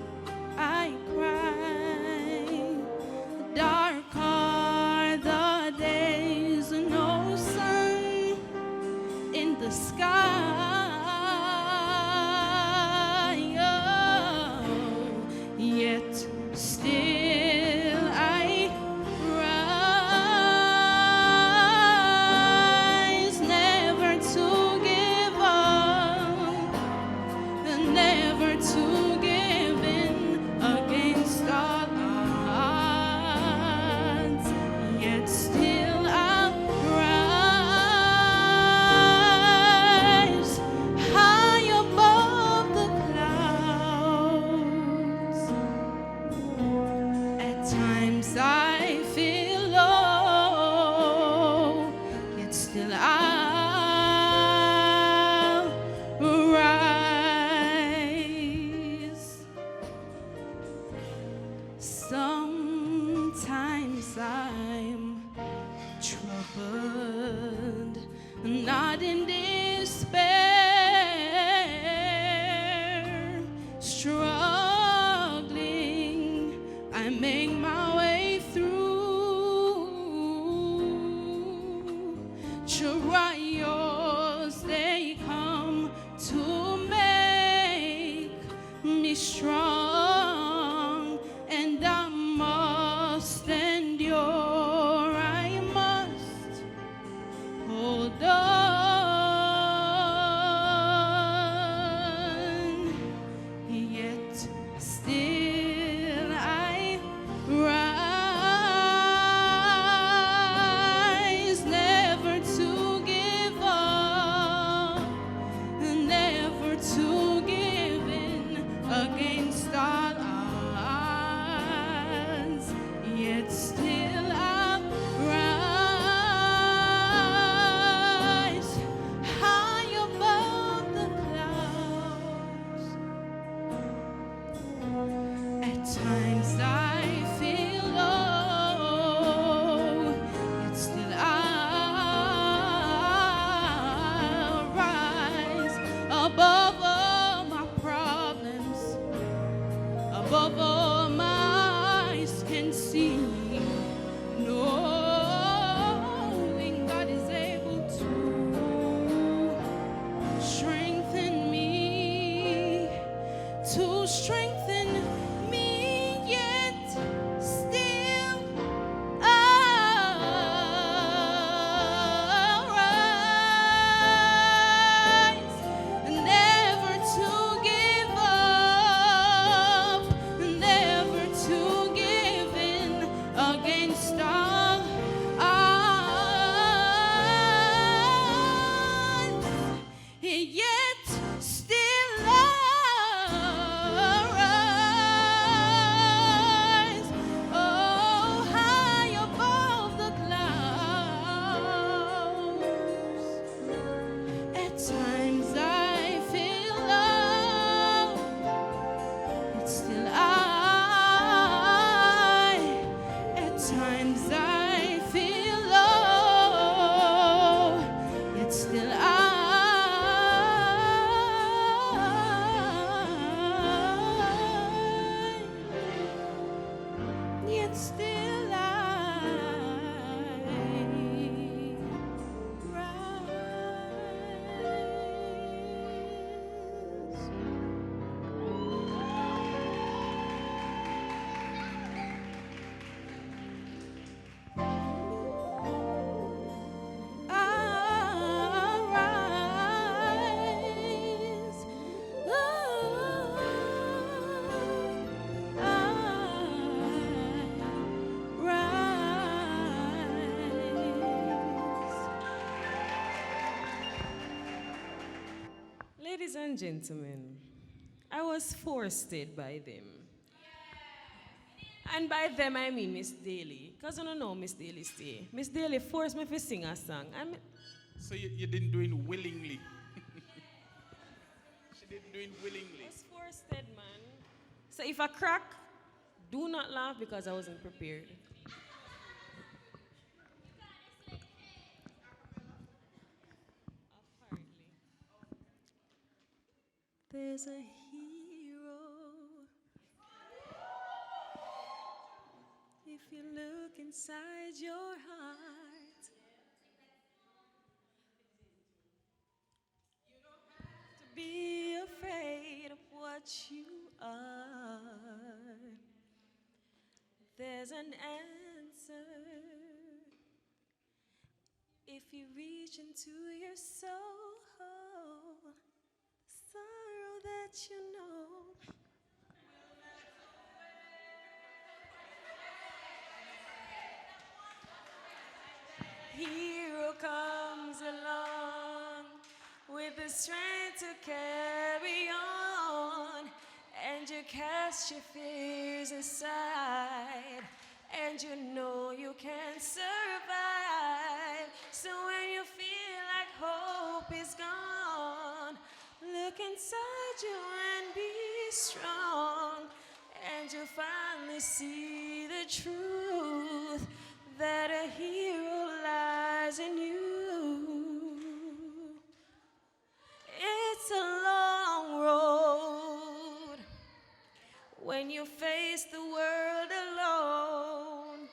I cry. Dark are the days, no sun in the sky. Yet still I rise, never to give up, never to give in against all odds. Yet still I'll above all my eyes can see, knowing God is able to strengthen me, to strengthen me, yet still arise, never to give up, never to give in against all odds, yet still arise, oh, high above the clouds. At times I feel low, yet still at times I feel low, yet still yet still rise. Arise, Ladies and gentlemen, I was forested by them. And by them, I mean Miss Daly. Because I don't know Miss Daly stay. Miss Daly forced me to sing a song. So you didn't do it willingly. She didn't do it willingly. I was forested, man. So if I crack, do not laugh because I wasn't prepared. There's a hero. If you look inside your heart, you don't have to be afraid of what you are. There's an answer if you reach into your soul, sorrow that you know. Hero comes along with the strength to carry on, and you cast your fears aside, and you know you can survive. So when you feel like hope is gone, look inside you and be strong, and you finally see the truth that a hero lies in you. It's a long road when you face the world alone.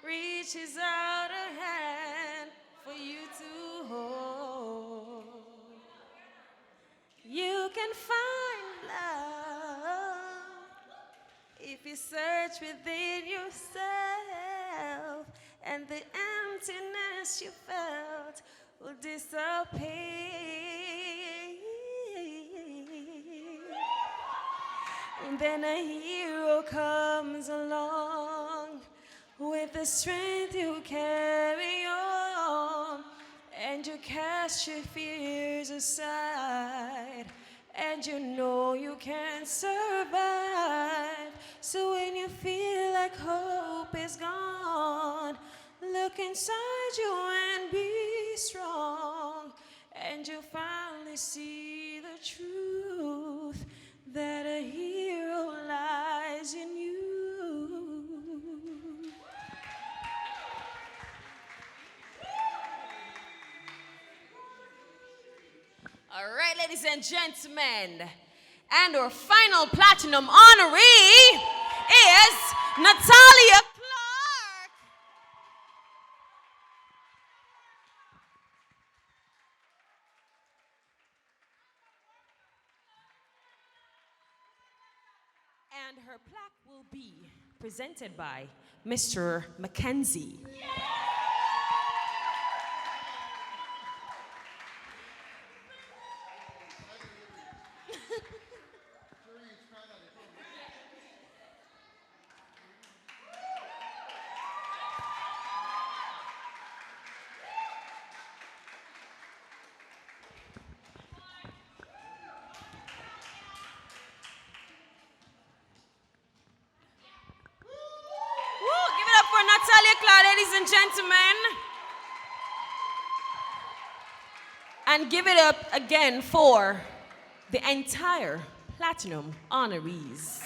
Reaches out a hand for you to hold. You can find love if you search within yourself, and the emptiness you felt will disappear. And then a hero comes along with the strength you carry on, and you cast your fears aside, and you know you can survive. So when you feel like hope is gone, look inside you and be strong, and you finally see the truth that a hero lies in you. All right, ladies and gentlemen, And our final platinum honoree is Natalia Clark. And her plaque will be presented by Mr. Mackenzie. Give it up for Natalia Clark, ladies and gentlemen. And give it up again for the entire Platinum honorees.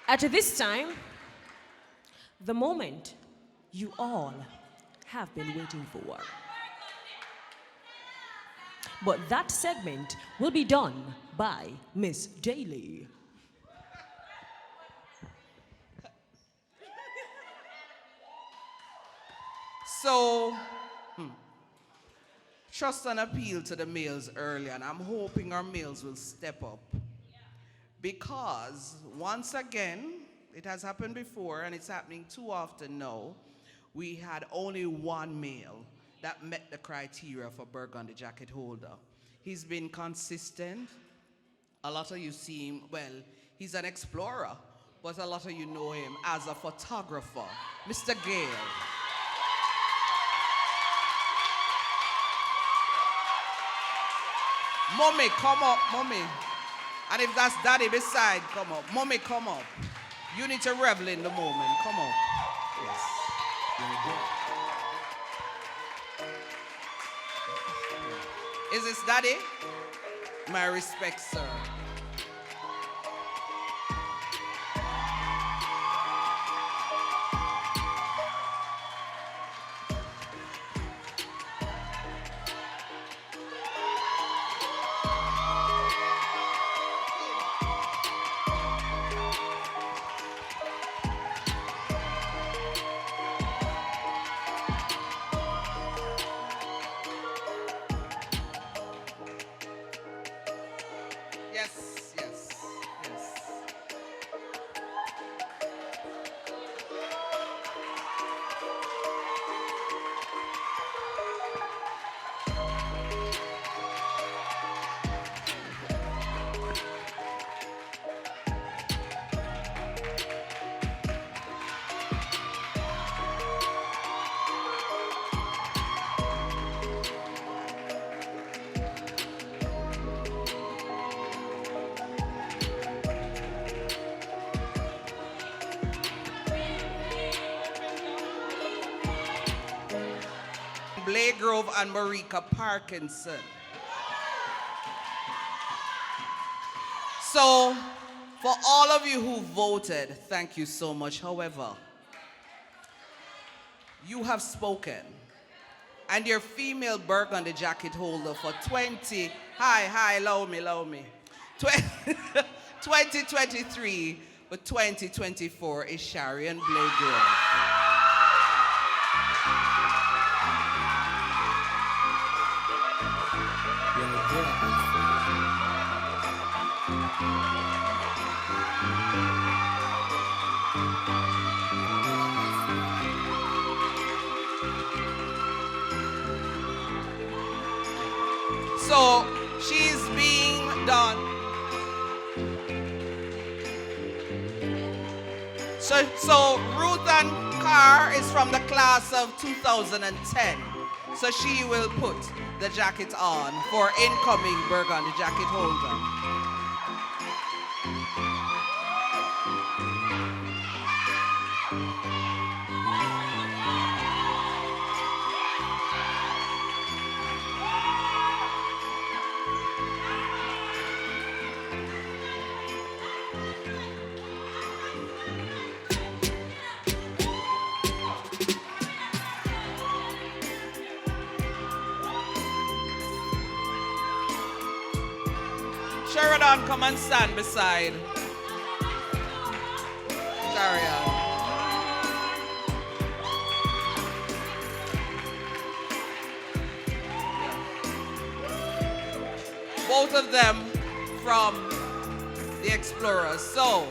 At this time, the moment you all have been waiting for. But that segment will be done by Miss Daly. So, trust and appeal to the males early, and I'm hoping our males will step up. Because, once again, it has happened before, and it's happening too often now, we had only one male that met the criteria for Burgundy Jacket Holder. He's been consistent. A lot of you see him, well, he's an explorer, but a lot of you know him as a photographer, Mr. Gale. Mommy, come up, mommy. And if that's daddy beside, come up. Mommy, come up. You need to revel in the moment. Come up. Yes. Is this daddy? My respect, sir. Yes, yes, yes. Blake Grove and Marika Parkinson. So, for all of you who voted, thank you so much. However, you have spoken. And your female Burgundy Jacket Holder for 2023 but 2024 is Sharian Blake Grove. So she's being done. So Ruth Ann Carr is from the class of 2010. So she will put the jacket on for incoming Burgundy Jacket Holder. Sheridan, come and stand beside Sheridan. Both of them from the Explorers. So,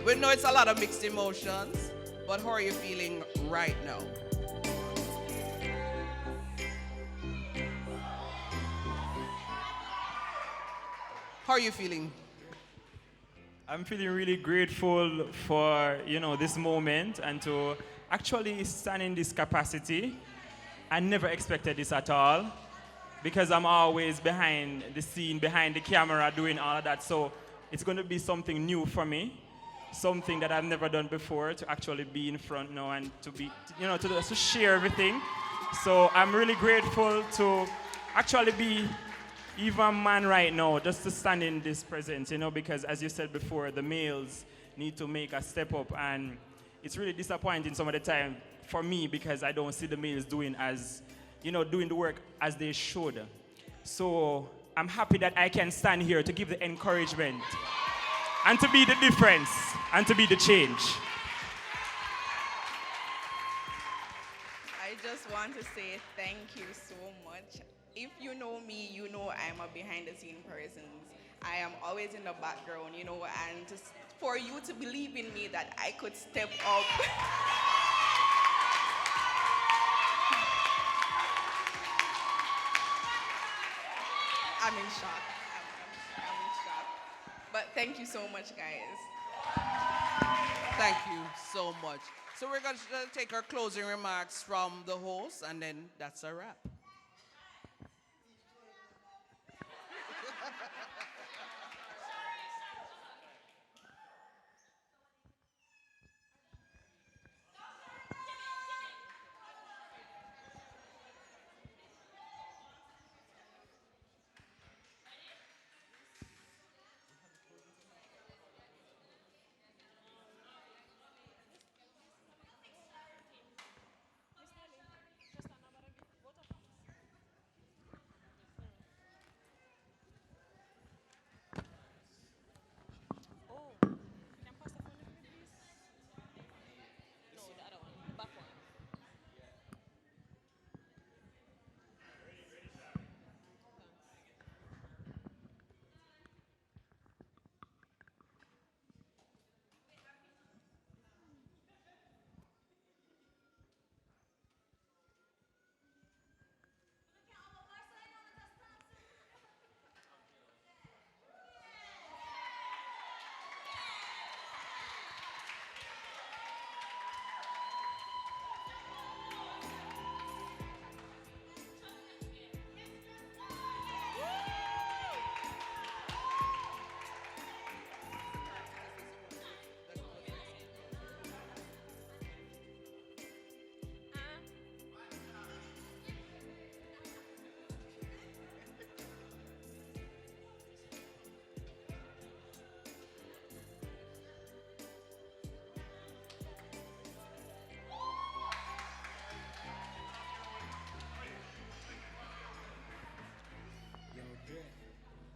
we know it's a lot of mixed emotions, but how are you feeling right now? How are you feeling? I'm feeling really grateful for, this moment and to actually stand in this capacity. I never expected this at all because I'm always behind the scene, behind the camera, doing all of that. So it's going to be something new for me, something that I've never done before, to actually be in front now and to be, to share everything. So I'm really grateful to actually be even man right now, just to stand in this presence, because as you said before, the males need to make a step up, and it's really disappointing some of the time for me because I don't see the males doing doing the work as they should. So I'm happy that I can stand here to give the encouragement and to be the difference and to be the change. I just want to say thank you so much. If you know me, you know I'm a behind-the-scene person. I am always in the background, and just for you to believe in me that I could step up. I'm in shock. I'm in shock. But thank you so much, guys. Thank you so much. So we're going to take our closing remarks from the host, and then that's a wrap.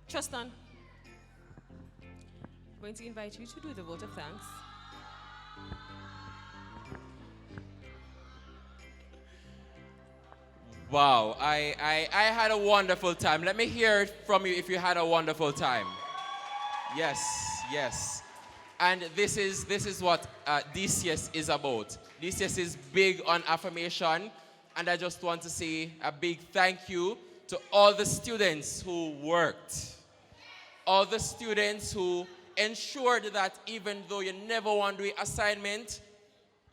Tristan, I'm going to invite you to do the vote of thanks. Wow, I had a wonderful time. Let me hear it from you if you had a wonderful time. Yes. And this is what DCS is about. DCS is big on affirmation, and I just want to say a big thank you to all the students who worked, all the students who ensured that even though you never want to do an assignment,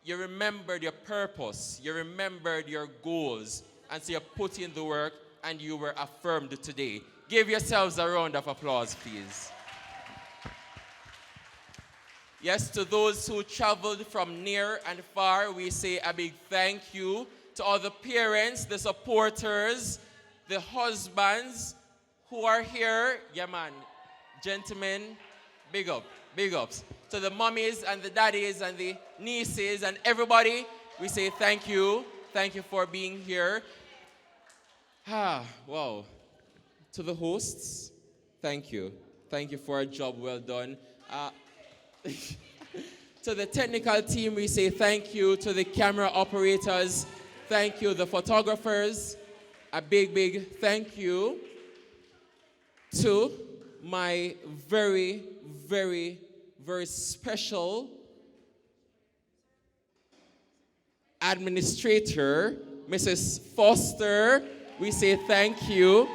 you remembered your purpose, you remembered your goals, and so you put in the work and you were affirmed today. Give yourselves a round of applause, please. Yes, to those who traveled from near and far, we say a big thank you. To all the parents, the supporters, the husbands who are here. Yeah, man. Gentlemen, big ups. To the mummies and the daddies and the nieces and everybody, we say thank you. Thank you for being here. Wow. To the hosts, thank you. Thank you for a job well done. To the technical team, we say thank you. To the camera operators, thank you. The photographers, a big, big thank you. To my very, very, very special administrator, Mrs. Foster, we say thank you.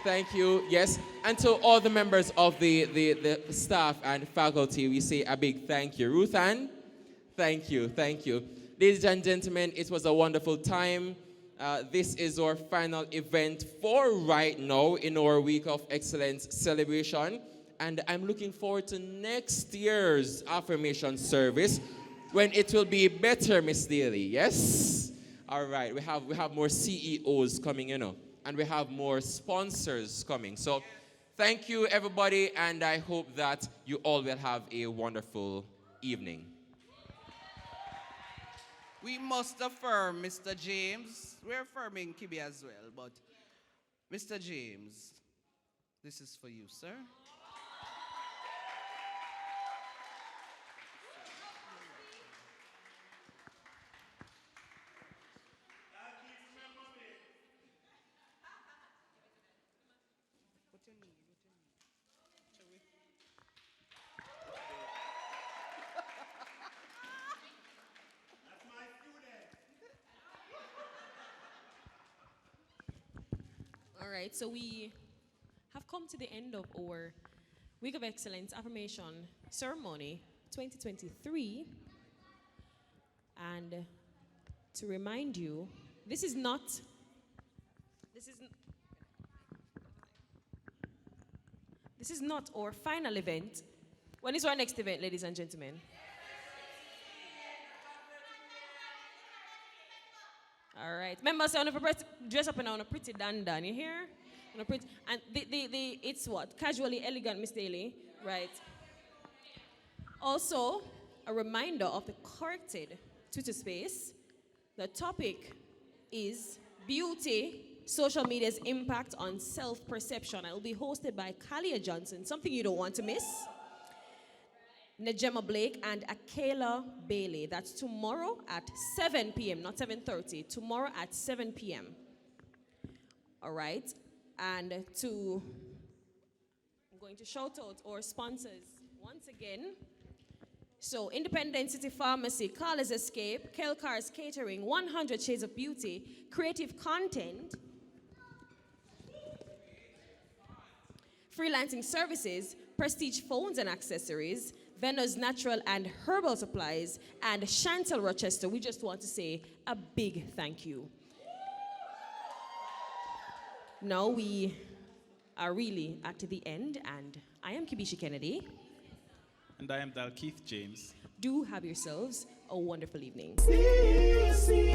Thank you, yes. And to all the members of the staff and faculty, we say a big thank you. Ruth Ann, thank you, thank you. Ladies and gentlemen, it was a wonderful time. This is our final event for right now in our Week of Excellence celebration. And I'm looking forward to next year's affirmation service when it will be better, Miss Daly, yes? All right, we have more CEOs coming, you know, and we have more sponsors coming. So thank you, everybody, and I hope that you all will have a wonderful evening. We must affirm Mr. James. We're affirming Kibi as well, but Mr. James, this is for you, sir. All right, so we have come to the end of our Week of Excellence Affirmation Ceremony 2023. And to remind you, this is not our final event. When is our next event, ladies and gentlemen? All right. Members, I want to dress up in a pretty dandan, you hear? And it's what? Casually elegant, Miss Daly, right? Also, a reminder of the corrected Twitter space. The topic is beauty, social media's impact on self-perception. It will be hosted by Kalia Johnson, something you don't want to miss. Najema Blake and Akela Bailey. That's tomorrow at 7 p.m., not 7:30. Tomorrow at 7 p.m. All right. And I'm going to shout out our sponsors once again. So, Independent City Pharmacy, Carla's Escape, Kelcar's Catering, 100 Shades of Beauty, Creative Content, Freelancing Services, Prestige Phones and Accessories, Venus Natural and Herbal Supplies, and Chantel Rochester. We just want to say a big thank you. Now we are really at the end, and I am Kibishi Kennedy. And I am Dalkeith James. Do have yourselves a wonderful evening. DCS.